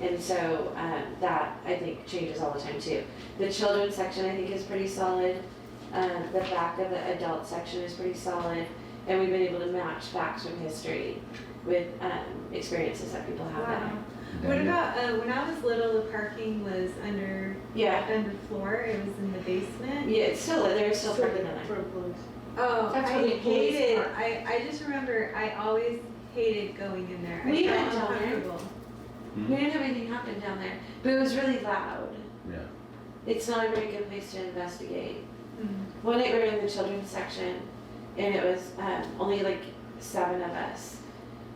Speaker 10: And so that, I think, changes all the time too. The children's section, I think, is pretty solid. The back of the adult section is pretty solid. And we've been able to match facts from history with experiences that people have there.
Speaker 15: What about when I was little? The parking was under floor. It was in the basement.
Speaker 10: Yeah, it's still there's still parking in there.
Speaker 15: Oh,
Speaker 10: That's
Speaker 15: I
Speaker 10: what we
Speaker 15: hated.
Speaker 10: police
Speaker 15: I just remember I always hated going in there.
Speaker 10: We
Speaker 15: I
Speaker 10: went
Speaker 15: felt
Speaker 10: down there.
Speaker 15: uncomfortable.
Speaker 10: We didn't have anything happen down there, but it was really loud.
Speaker 5: Yeah.
Speaker 10: It's not a very good place to investigate. One night we were in the children's section, and it was only like 7 of us,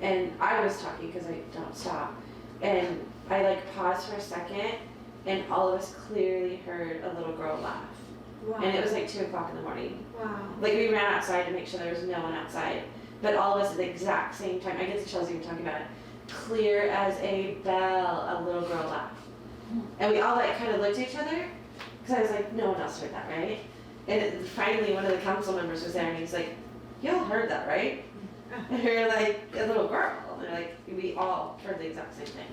Speaker 10: and I was talking because I don't stop, and I like paused for a second, and all of us clearly heard a little girl laugh.
Speaker 15: Wow.
Speaker 10: And it was like 2 o'clock in the morning.
Speaker 15: Wow.
Speaker 10: Like we ran outside to make sure there was no one outside, but all of us at the exact same time. I get the chills even talking about it. Clear as a bell, a little girl laughed, and we all like kind of looked at each other because I was like, no one else heard that, right? And finally, one of the council members was there, and he's like, "Y'all heard that, right?" And we were like, "A little girl," and they're like, "We all heard the exact same thing."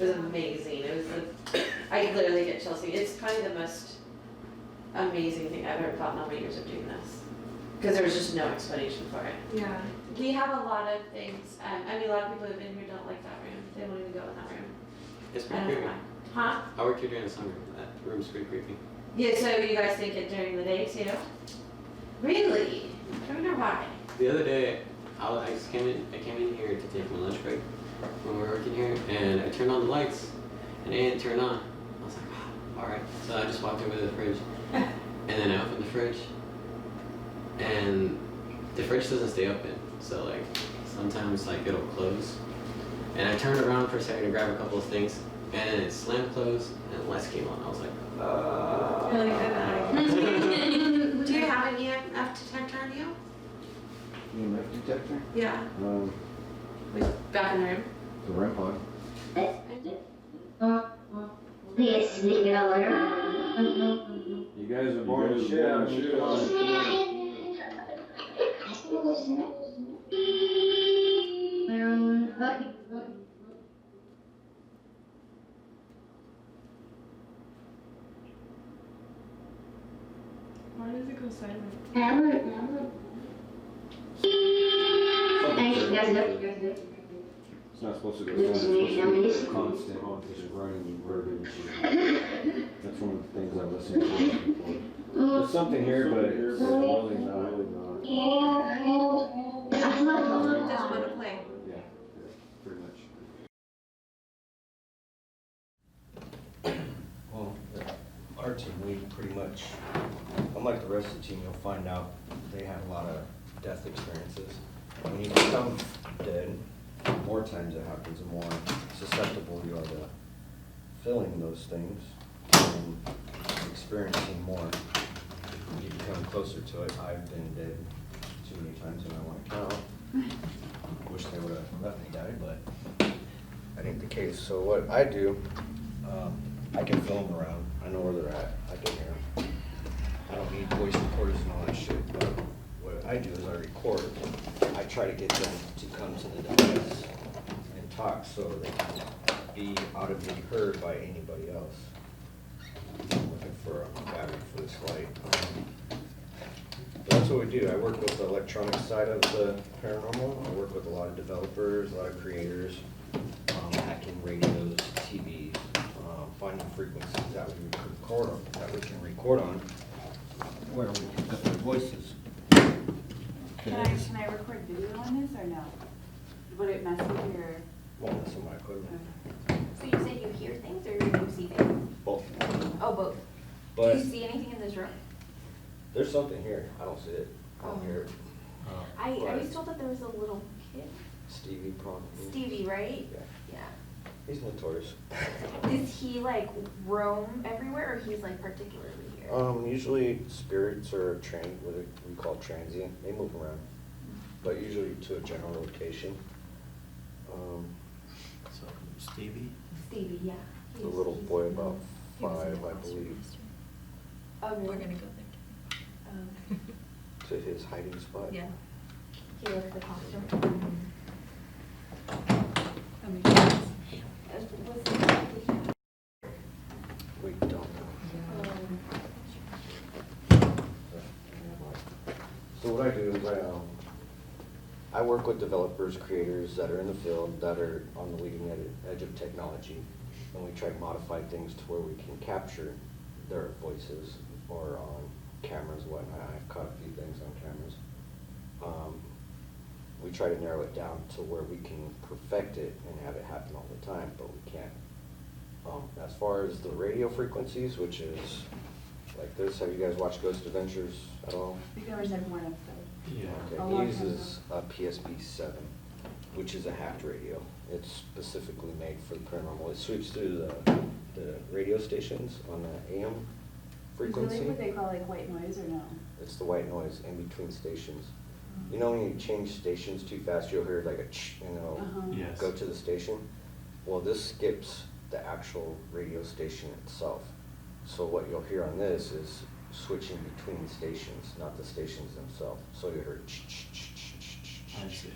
Speaker 10: It was amazing. It was I literally get chills. It's probably the most amazing thing I've ever felt in all my years of doing this, because there was just no explanation for it.
Speaker 15: Yeah.
Speaker 10: We have a lot of things. I mean, a lot of people who've been here don't like that room. They won't even go in that room.
Speaker 16: It's
Speaker 10: I
Speaker 16: pretty
Speaker 10: don't know
Speaker 16: creepy.
Speaker 10: why. Huh?
Speaker 16: I worked here during the summer. That room's pretty creepy.
Speaker 10: Yeah, so you guys think it during the day too? Really? I wonder why.
Speaker 16: The other day, I just came in here to take my lunch break when we were working here, and I turned on the lights, and they didn't turn on. I was like, oh, all right. So I just walked over to the fridge, and then I opened the fridge, and the fridge doesn't stay open. So like sometimes like it'll close, and I turned around for a second to grab a couple of things, and then it slammed closed, and the lights came on. I was like,
Speaker 10: Do you have an EMF detector on you?
Speaker 5: EMF detector?
Speaker 10: Yeah. Back in the room.
Speaker 5: The REM pod.
Speaker 12: This video.
Speaker 5: You guys are boring as shit out of me. Come on.
Speaker 15: Why does it go silent?
Speaker 5: It's not supposed to go silent. It's supposed to be constant, just running verbiage. That's one of the things I've listened to before. There's something here, but it's really not.
Speaker 15: Just want to play.
Speaker 5: Yeah, pretty much.
Speaker 17: Well, our team, we pretty much, unlike the rest of the team, you'll find out they have a lot of death experiences. When you become dead, more times it happens, the more susceptible you are to feeling those things and experiencing more. You become closer to it. I've been dead too many times and I want to count. I wish they would have let me die, but that ain't the case. So what I do, I can film around. I know where they're at. I can hear them. I don't need voice recorders and all that shit, but what I do is I record. I try to get them to come to the device and talk so they can be audibly heard by anybody else. I'm looking for a battery for this light. But that's what we do. I work with the electronic side of the paranormal. I work with a lot of developers, a lot of creators, hacking radios, TVs, finding frequencies that we can record on, where we pick up their voices.
Speaker 18: Can I record video on this or no? Would it mess with your?
Speaker 17: Won't mess with my equipment.
Speaker 18: So you say you hear things or you see things?
Speaker 17: Both.
Speaker 18: Oh, both.
Speaker 17: But
Speaker 18: do you see anything in this room?
Speaker 17: There's something here. I don't see it. I don't hear it.
Speaker 18: I was told that there was a little kid.
Speaker 17: Stevie, probably.
Speaker 18: Stevie, right?
Speaker 17: Yeah.
Speaker 18: Yeah.
Speaker 17: He's notorious.
Speaker 18: Does he like roam everywhere or he's like particularly here?
Speaker 17: Usually spirits are what we call transient. They move around, but usually to a general location.
Speaker 19: So Stevie?
Speaker 14: Stevie, yeah.
Speaker 5: The little boy about 5, I believe,
Speaker 14: Oh, really?
Speaker 10: We're gonna go there.
Speaker 5: to his hiding spot.
Speaker 14: Yeah. He looks the costume.
Speaker 5: We don't know. So what I do is I work with developers, creators that are in the field, that are on the leading edge of technology, and we try to modify things to where we can capture their voices or on cameras and whatnot. I've caught a few things on cameras. We try to narrow it down to where we can perfect it and have it happen all the time, but we can't. As far as the radio frequencies, which is like this, have you guys watched Ghost Adventures at all?
Speaker 18: I think I was like one episode.
Speaker 19: Yeah.
Speaker 18: A
Speaker 5: Okay,
Speaker 18: long
Speaker 5: he
Speaker 18: time
Speaker 5: uses a PSB-7, which is a hacked radio. It's specifically made for the paranormal. It sweeps through the radio stations on the AM frequency.
Speaker 18: Is it like what they call like white noise or no?
Speaker 5: It's the white noise in between stations. You know when you change stations too fast, you'll hear like a ch, and it'll
Speaker 19: Yes.
Speaker 5: go to the station? Well, this skips the actual radio station itself. So what you'll hear on this is switching between stations, not the stations themselves. So you hear ch, ch, ch, ch, ch, ch,
Speaker 19: I
Speaker 5: ch.
Speaker 19: see.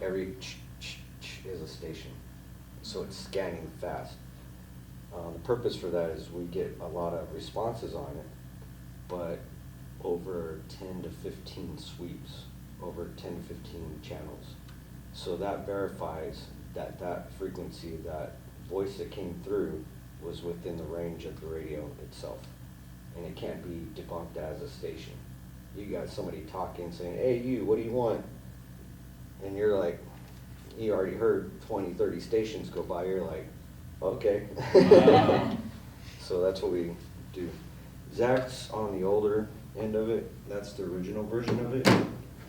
Speaker 5: Every ch, ch, ch is a station. So it's scanning fast. The purpose for that is we get a lot of responses on it, but over 10 to 15 sweeps, over 10 to 15 channels. So that verifies that that frequency, that voice that came through was within the range of the radio itself. And it can't be debunked as a station. You got somebody talking saying, hey you, what do you want? And you're like, you already heard 20, 30 stations go by, you're like, okay. So that's what we do. Zach's on the older end of it. That's the original version of it.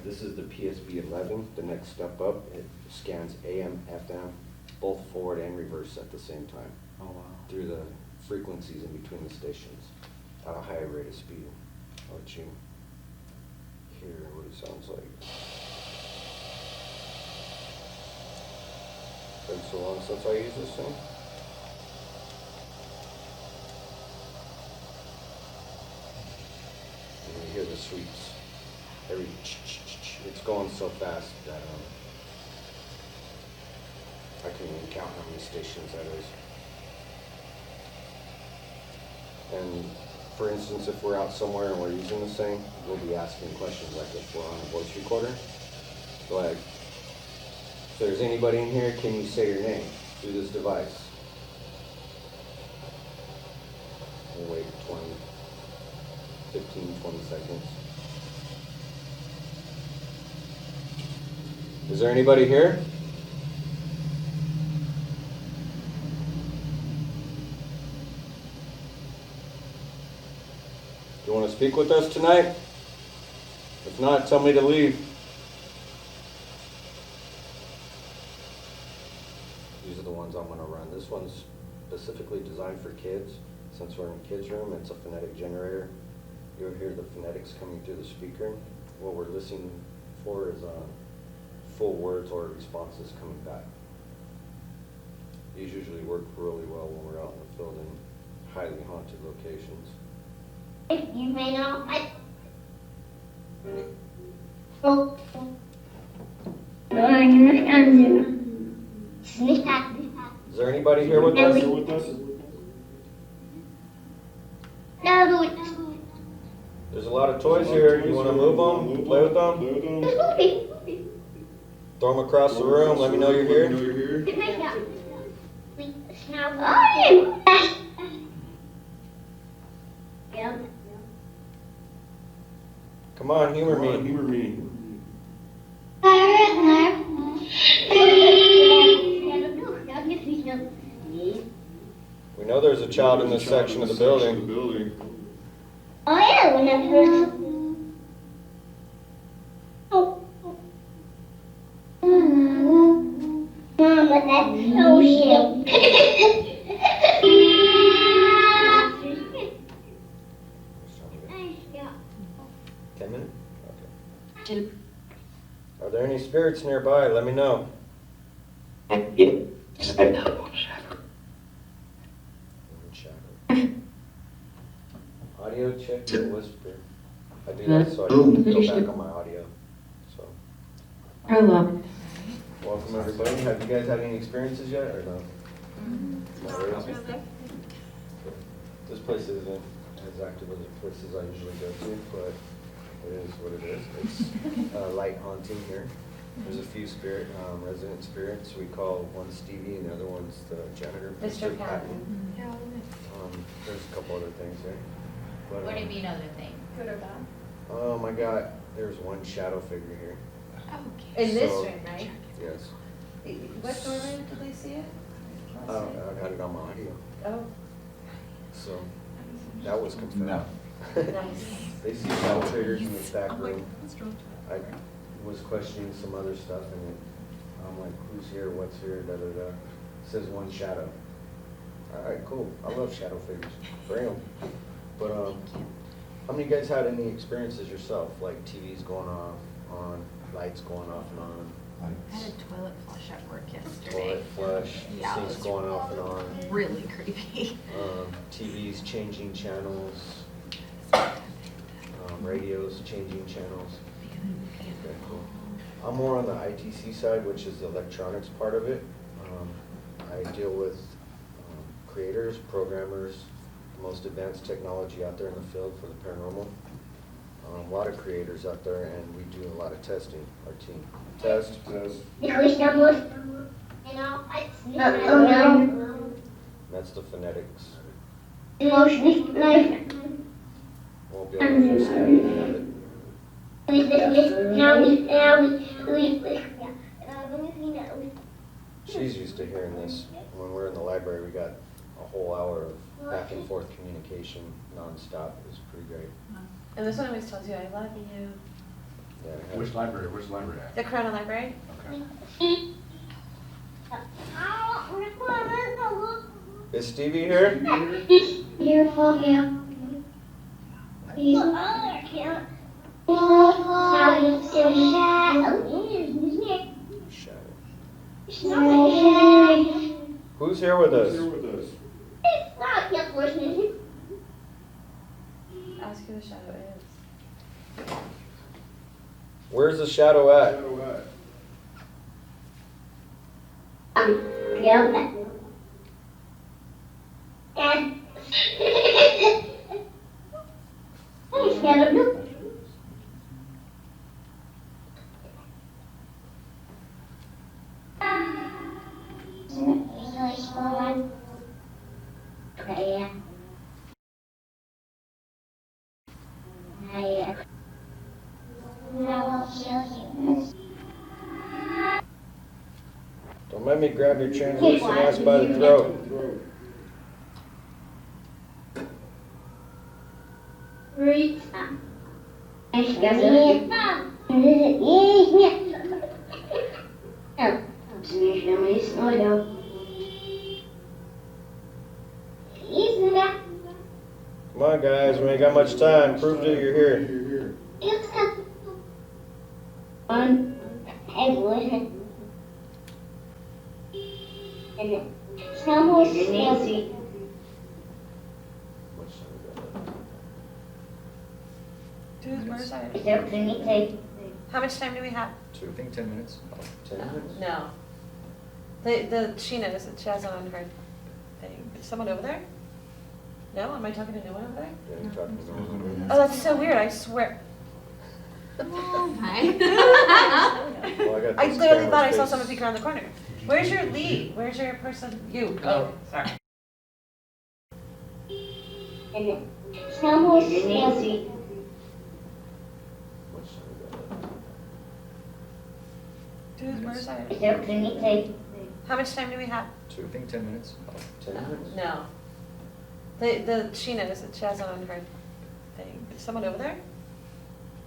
Speaker 5: This is the PSB-11, the next step up. It scans AM, FM, both forward and reverse at the same time.
Speaker 19: Oh, wow.
Speaker 5: Through the frequencies in between the stations at a higher rate of speed. I'll let you hear what it sounds like. Been so long since I used this thing. And you hear the sweeps. Every it's going so fast that I can't even count how many stations that is. And for instance, if we're out somewhere and we're using this thing, we'll be asking questions like if we're on a voice recorder. Like, if there's anybody in here, can you say your name through this device? We'll wait 15, 20 seconds. Is there anybody here? Do you want to speak with us tonight? If not, tell me to leave. These are the ones I'm going to run. This one's specifically designed for kids. Since we're in a kid's room, it's a phonetic generator. You'll hear the phonetics coming through the speaker. What we're listening for is full words or responses coming back. These usually work really well when we're out in the field in highly haunted locations.
Speaker 12: You may not.
Speaker 5: Is there anybody here with us?
Speaker 12: No.
Speaker 5: There's a lot of toys here. You want to move them? Play with them? Throw them across the room. Let me know you're here. Come on, humor me. We know there's a child in this section of the building.
Speaker 12: Oh yeah, when I first. Oh. Mama, that's so shit.
Speaker 5: 10 minutes? Okay. Are there any spirits nearby? Let me know.
Speaker 17: Audio check or whisper. I do that so I can go back on my audio. So.
Speaker 19: Hello.
Speaker 17: Welcome everybody. Have you guys had any experiences yet or no? Not really? This place isn't as active as the places I usually go to, but it is what it is. It's light haunting here. There's a few resident spirits. We call one Stevie and the other one's the janitor, Mr. Patton. There's a couple other things there. But,
Speaker 19: What do you mean other thing? Good or bad?
Speaker 17: I got, there's one shadow figure here.
Speaker 10: In this room, right?
Speaker 17: Yes.
Speaker 10: What doorway did they see it?
Speaker 17: I got it on my audio.
Speaker 10: Oh.
Speaker 17: So that was confirmed.
Speaker 10: Nice.
Speaker 17: They see shadow figures in this back room. I was questioning some other stuff and I'm like, who's here, what's here, da da da. It says one shadow. All right, cool. I love shadow figures. Bring them. But how many of you guys had any experiences yourself, like TVs going off, on, lights going off and on?
Speaker 19: I had a toilet flush at work yesterday.
Speaker 17: Toilet flush,
Speaker 19: Yeah, it
Speaker 17: sinks
Speaker 19: was
Speaker 17: going off and on.
Speaker 19: really creepy.
Speaker 17: TVs changing channels, radios changing channels. Okay, cool. I'm more on the ITC side, which is the electronics part of it. I deal with creators, programmers, the most advanced technology out there in the field for the paranormal. A lot of creators out there, and we do a lot of testing, our team. Test. That's the phonetics. Won't be able to understand it. She's used to hearing this. When we're in the library, we got a whole hour of back and forth communication nonstop. It was pretty great.
Speaker 10: And this one always tells you, I love you.
Speaker 17: Yeah,
Speaker 20: Which library? Where's the library at?
Speaker 10: The Corona Library.
Speaker 20: Okay.
Speaker 17: Is Stevie here? Who's here with us?
Speaker 10: Ask who the shadow is.
Speaker 17: Where's the shadow at? Don't let me grab your translucent ass by the throat. Come on, guys, we ain't got much time. Prove that you're here.
Speaker 10: Dude, where's our... How much time do we have?
Speaker 17: I think 10 minutes. 10 minutes?
Speaker 10: No. She knows that she has it on her thing. Is someone over there? No? Am I talking to no one over there?
Speaker 17: Yeah, you're talking to someone.
Speaker 10: Oh, that's so weird, I swear.
Speaker 19: Hi.
Speaker 10: I literally thought I saw someone peek around the corner. Where's your lead? Where's your person? You. Oh, sorry. Dude, where's our... How much time do we have?
Speaker 17: I think 10 minutes. 10 minutes?
Speaker 10: No. She knows that she has it on her thing. Is someone over there?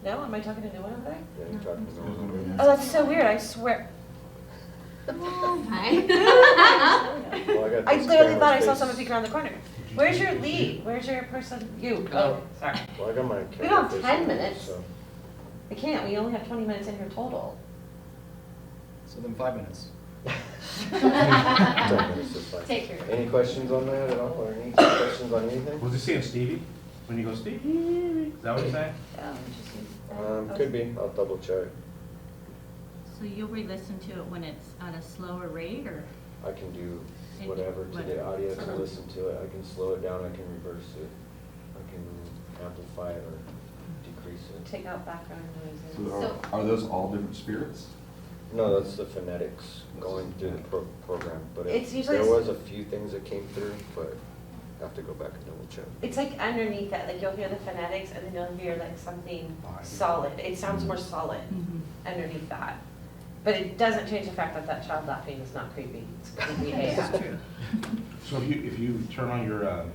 Speaker 10: No? Am I talking to no one over there?
Speaker 17: Yeah, you're talking to someone.
Speaker 10: Oh, that's so weird, I swear.
Speaker 19: Hi.
Speaker 10: I literally thought I saw someone peek around the corner. Where's your lead? Where's your person? You. Oh, sorry.
Speaker 17: Well, I got my
Speaker 10: We don't have
Speaker 17: face
Speaker 10: 10
Speaker 17: on,
Speaker 10: minutes.
Speaker 17: so-
Speaker 10: We can't, we only have 20 minutes in here total.
Speaker 20: So then 5 minutes.
Speaker 17: 10 minutes is fine.
Speaker 10: Take care.
Speaker 17: Any questions on that at all, or any questions on anything?
Speaker 20: Was he saying Stevie? When you go, Stevie, is that what you're saying?
Speaker 17: Could be, I'll double check.
Speaker 21: So you'll re-listen to it when it's at a slower rate, or?
Speaker 17: I can do whatever to the audio to listen to it. I can slow it down, I can reverse it, I can amplify it or decrease it.
Speaker 3: Take out background noises.
Speaker 20: So are those all different spirits?
Speaker 17: No, that's the phonetics going through the program, but
Speaker 3: It's usually
Speaker 17: there was a few things that came through, but I have to go back and double check.
Speaker 3: It's like underneath that, like you'll hear the phonetics and then you'll hear like something solid. It sounds more solid underneath that. But it doesn't change the fact that that child laughing is not creepy. It's creepy AF.
Speaker 21: That's true.
Speaker 20: So if you turn on your the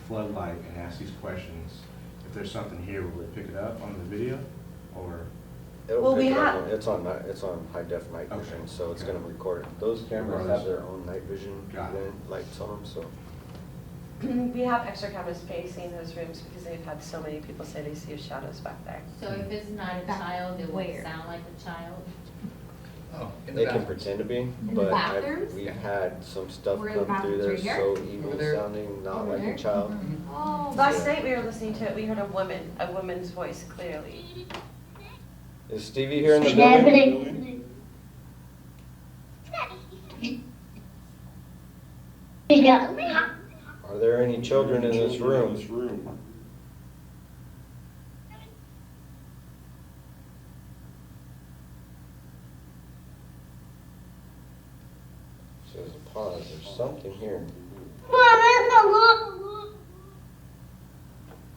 Speaker 20: floodlight and ask these questions, if there's something here, will it pick it up on the video, or?
Speaker 17: It'll pick it up. It's on high def night vision, so it's gonna record it. Those cameras have their own night vision lights on them, so.
Speaker 3: We have extra cameras facing those rooms because they've had so many people say they see shadows back there.
Speaker 19: So if it's not a child, it won't sound like a child?
Speaker 20: Oh,
Speaker 17: they can pretend to be, but we've had some stuff come through there so evil sounding, not like a child.
Speaker 3: Oh. Last night we were listening to it, we heard a woman's voice clearly.
Speaker 17: Is Stevie here in the building? Are there any children in this room? There's a pause. There's something here.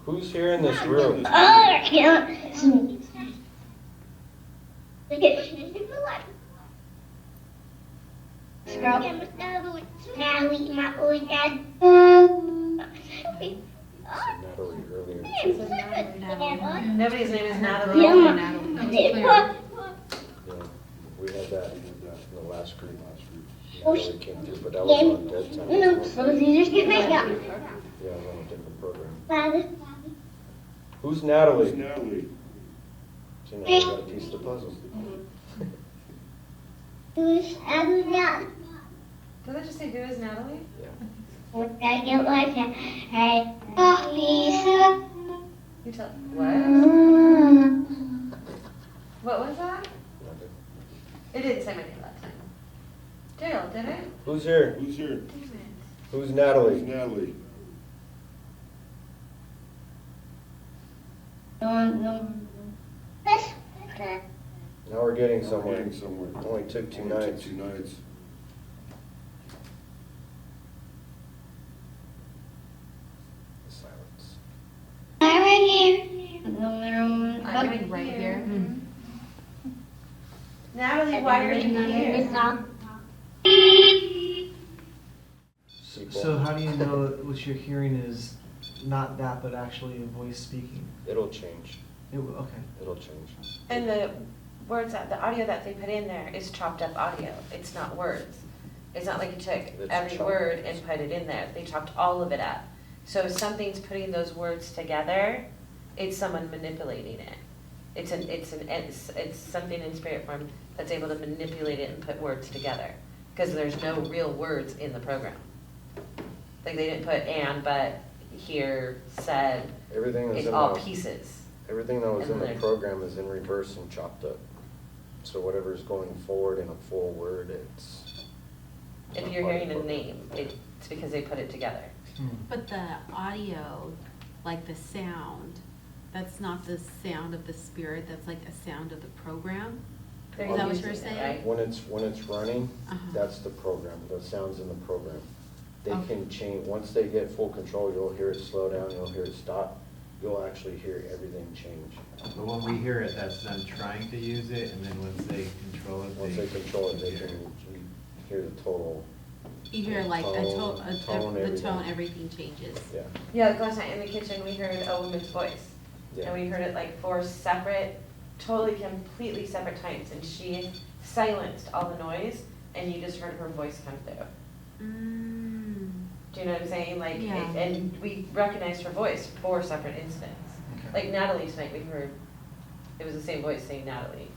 Speaker 17: Who's here in this room?
Speaker 12: Natalie, my old dad.
Speaker 17: Natalie earlier.
Speaker 3: Nobody's name is Natalie.
Speaker 12: Yeah.
Speaker 17: We had that in the last group. Natalie came through, but that was on dead time. Yeah, it was on a different program. Who's Natalie? See, now we got a piece of the puzzle.
Speaker 12: Who's Natalie?
Speaker 3: Did I just say who is Natalie?
Speaker 17: Yeah.
Speaker 12: What I get like that?
Speaker 3: You tell what? What was that? It didn't say my name that time. Dale, did it?
Speaker 17: Who's here? Who's Natalie? Now we're getting somewhere. It only took 2 nights. Silence.
Speaker 12: I'm right here.
Speaker 10: I'm right here.
Speaker 3: Natalie, why are you here?
Speaker 22: So how do you know what you're hearing is not that, but actually a voice speaking?
Speaker 17: It'll change.
Speaker 22: It will, okay.
Speaker 17: It'll change.
Speaker 3: And the audio that they put in there is chopped up audio. It's not words. It's not like you took every word and put it in there. They chopped all of it up. So if something's putting those words together, it's someone manipulating it. It's something in spirit form that's able to manipulate it and put words together. Because there's no real words in the program. Like they didn't put and, but, here, said.
Speaker 17: Everything is
Speaker 3: it's
Speaker 17: in
Speaker 3: all
Speaker 17: the,
Speaker 3: pieces.
Speaker 17: Everything that was
Speaker 3: And
Speaker 17: in the
Speaker 3: there's-
Speaker 17: program is in reverse and chopped up. So whatever's going forward in a full word, it's.
Speaker 3: If you're hearing a name, it's because they put it together.
Speaker 21: But the audio, like the sound, that's not the sound of the spirit, that's like a sound of the program? Is that what you're saying?
Speaker 17: When it's running,
Speaker 21: Uh-huh.
Speaker 17: that's the program, the sounds in the program. They
Speaker 21: Okay.
Speaker 17: can change, once they get full control, you'll hear it slow down, you'll hear it stop. You'll actually hear everything change.
Speaker 23: But when we hear it, that's them trying to use it, and then once they control it,
Speaker 17: Once they control it, they can hear the total.
Speaker 21: You hear like
Speaker 17: tone,
Speaker 21: the tone,
Speaker 17: everything.
Speaker 21: everything changes.
Speaker 17: Yeah.
Speaker 3: Yeah, like last night in the kitchen, we heard a woman's voice.
Speaker 17: Yeah.
Speaker 3: And we heard it like 4 separate, totally, completely separate times. And she silenced all the noise, and you just heard her voice come through. Do you know what I'm saying? Like,
Speaker 21: Yeah.
Speaker 3: and we recognized her voice 4 separate incidents. Like Natalie tonight, we heard, it was the same voice saying Natalie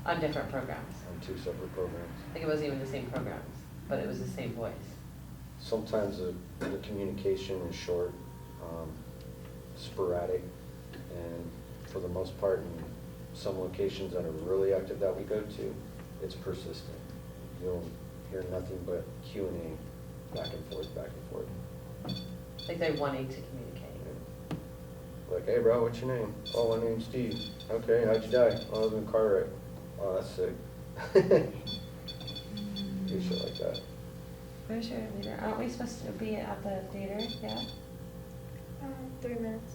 Speaker 3: on different programs.
Speaker 17: On 2 separate programs.
Speaker 3: Like it wasn't even the same programs, but it was the same voice.
Speaker 17: Sometimes the communication is short. sporadic, and for the most part, in some locations that are really active that we go to, it's persistent. You'll hear nothing but Q&A, back and forth, back and forth.
Speaker 10: Like they're wanting to communicate.
Speaker 17: Like, hey bro, what's your name? Oh, my name's Steve. Okay, how'd you die? Oh, I was in a car wreck. Oh, that's sick. Do shit like that.
Speaker 10: Where's your leader? Aren't we supposed to be at the theater? Yeah?
Speaker 13: 3 minutes.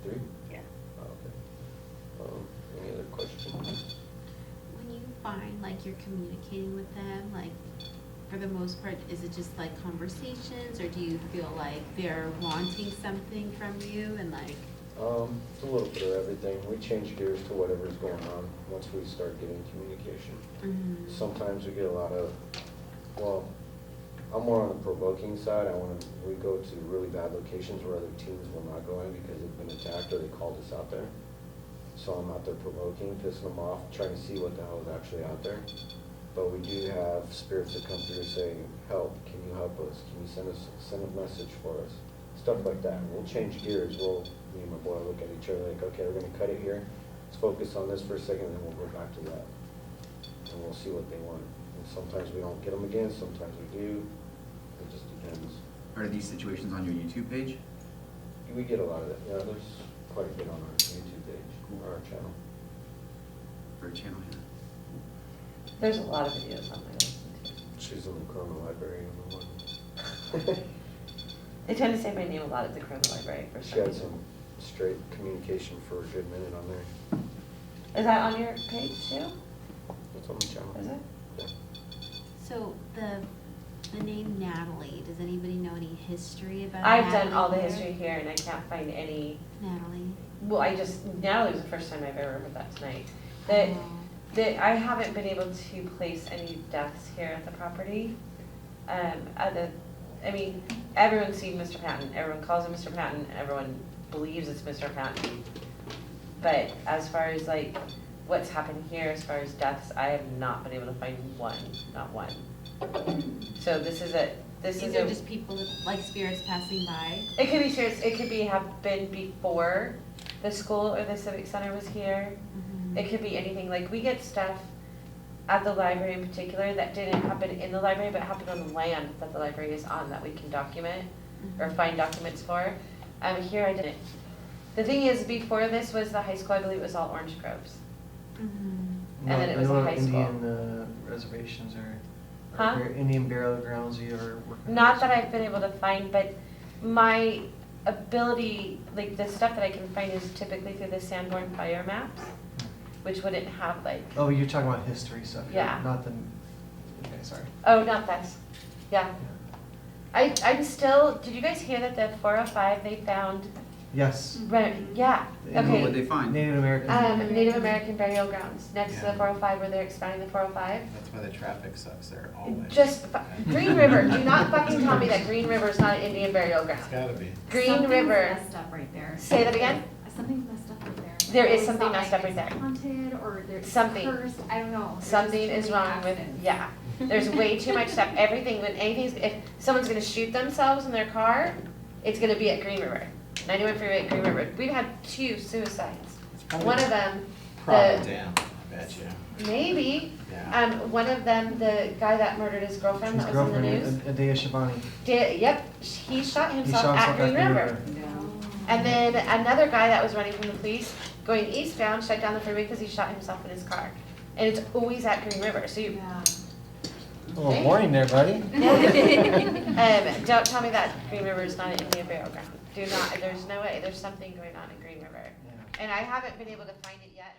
Speaker 17: 3?
Speaker 13: Yeah.
Speaker 17: Oh, okay. Any other questions?
Speaker 21: When you find like you're communicating with them, like for the most part, is it just like conversations, or do you feel like they're wanting something from you and like?
Speaker 17: It's a little bit of everything. We change gears to whatever's going on once we start getting communication.
Speaker 21: Mm-hmm.
Speaker 17: Sometimes we get a lot of, well, I'm more on the provoking side. We go to really bad locations where other teams will not go in because they've been attacked or they called us out there. So I'm out there provoking, pissing them off, trying to see what the hell is actually out there. But we do have spirits that come through saying, help, can you help us? Can you send a message for us? Stuff like that. We'll change gears. Me and my boy look at each other like, okay, we're gonna cut it here. Let's focus on this for a second and then we'll go back to that. And we'll see what they want. And sometimes we don't get them again, sometimes we do. It just depends.
Speaker 1: Are these situations on your YouTube page?
Speaker 17: We get a lot of that. Yeah, there's quite a bit on our YouTube page, or our channel.
Speaker 1: For a channel here.
Speaker 10: There's a lot of videos on there.
Speaker 17: She's in the Corona Library number 1.
Speaker 10: They tend to say my name a lot at the Corona Library for
Speaker 17: She
Speaker 10: some
Speaker 17: had
Speaker 10: reason.
Speaker 17: some straight communication for a good minute on there.
Speaker 10: Is that on your page too?
Speaker 17: It's on the channel.
Speaker 10: Is it?
Speaker 17: Yeah.
Speaker 21: So the name Natalie, does anybody know any history about
Speaker 10: I've
Speaker 21: Natalie
Speaker 10: done all the
Speaker 21: here?
Speaker 10: history here and I can't find any.
Speaker 21: Natalie.
Speaker 10: Well, Natalie was the first time I've ever heard that tonight. I haven't been able to place any deaths here at the property. Everyone's seen Mr. Patton. Everyone calls him Mr. Patton. Everyone believes it's Mr. Patton. But as far as like what's happened here, as far as deaths, I have not been able to find one, not one. So this is
Speaker 21: just people like spirits passing by.
Speaker 10: It could be spirits. It could have been before the school or the Civic Center was here.
Speaker 21: Mm-hmm.
Speaker 10: It could be anything. Like we get stuff at the library in particular that didn't happen in the library but happened on the land that the library is on that we can document or find documents for. Here I didn't. The thing is, before this was the high school, I believe it was all orange groves.
Speaker 21: Mm-hmm.
Speaker 10: And then it was a high school.
Speaker 22: Indian reservations
Speaker 10: Huh?
Speaker 22: Indian burial grounds you ever work on?
Speaker 10: Not that I've been able to find, but my ability, like the stuff that I can find is typically through the Sanborn fire maps, which wouldn't have like.
Speaker 22: Oh, you're talking about history stuff.
Speaker 10: Yeah.
Speaker 22: Not the. Okay, sorry.
Speaker 10: Oh, not that. Yeah. I'm still. Did you guys hear that the 405 they found?
Speaker 22: Yes.
Speaker 10: Right. Yeah. Okay.
Speaker 1: What would they find?
Speaker 22: Native American.
Speaker 10: Native American burial grounds next to the 405 where they're expanding the 405.
Speaker 23: That's why the traffic sucks there always.
Speaker 10: Green River. Do not fucking tell me that Green River is not an Indian burial ground.
Speaker 23: It's gotta be.
Speaker 10: Green River.
Speaker 14: Messed up right there.
Speaker 10: Say that again.
Speaker 14: Something's messed up right there.
Speaker 10: There is
Speaker 14: It's
Speaker 10: something
Speaker 14: not
Speaker 10: messed
Speaker 14: like
Speaker 10: up right
Speaker 14: it's
Speaker 10: there.
Speaker 14: Haunted or there's
Speaker 10: Something.
Speaker 14: cursed. I don't know. There's
Speaker 10: Something
Speaker 14: just
Speaker 10: is
Speaker 14: too
Speaker 10: wrong
Speaker 14: many
Speaker 10: with,
Speaker 14: accidents.
Speaker 10: yeah. There's way too much stuff. Everything, if someone's gonna shoot themselves in their car, it's gonna be at Green River. 91 freeway at Green River. We've had 2 suicides. One of them,
Speaker 23: Dam, I bet you.
Speaker 10: maybe,
Speaker 23: Yeah.
Speaker 10: one of them, the guy that murdered his girlfriend
Speaker 22: His
Speaker 10: that was in the
Speaker 22: girlfriend,
Speaker 10: news.
Speaker 22: Adea Shabani.
Speaker 10: Yep, he shot himself
Speaker 22: shot
Speaker 10: at
Speaker 22: himself
Speaker 10: Green
Speaker 22: at Green
Speaker 10: River. And then another guy that was running from the police going eastbound shut down the freeway because he shot himself in his car. And it's always at Green River, so you.
Speaker 22: A little warning there, buddy.
Speaker 10: Don't tell me that Green River is not an Indian burial ground. Do not, there's no way, there's something going on in Green River. And I haven't been able to find it yet.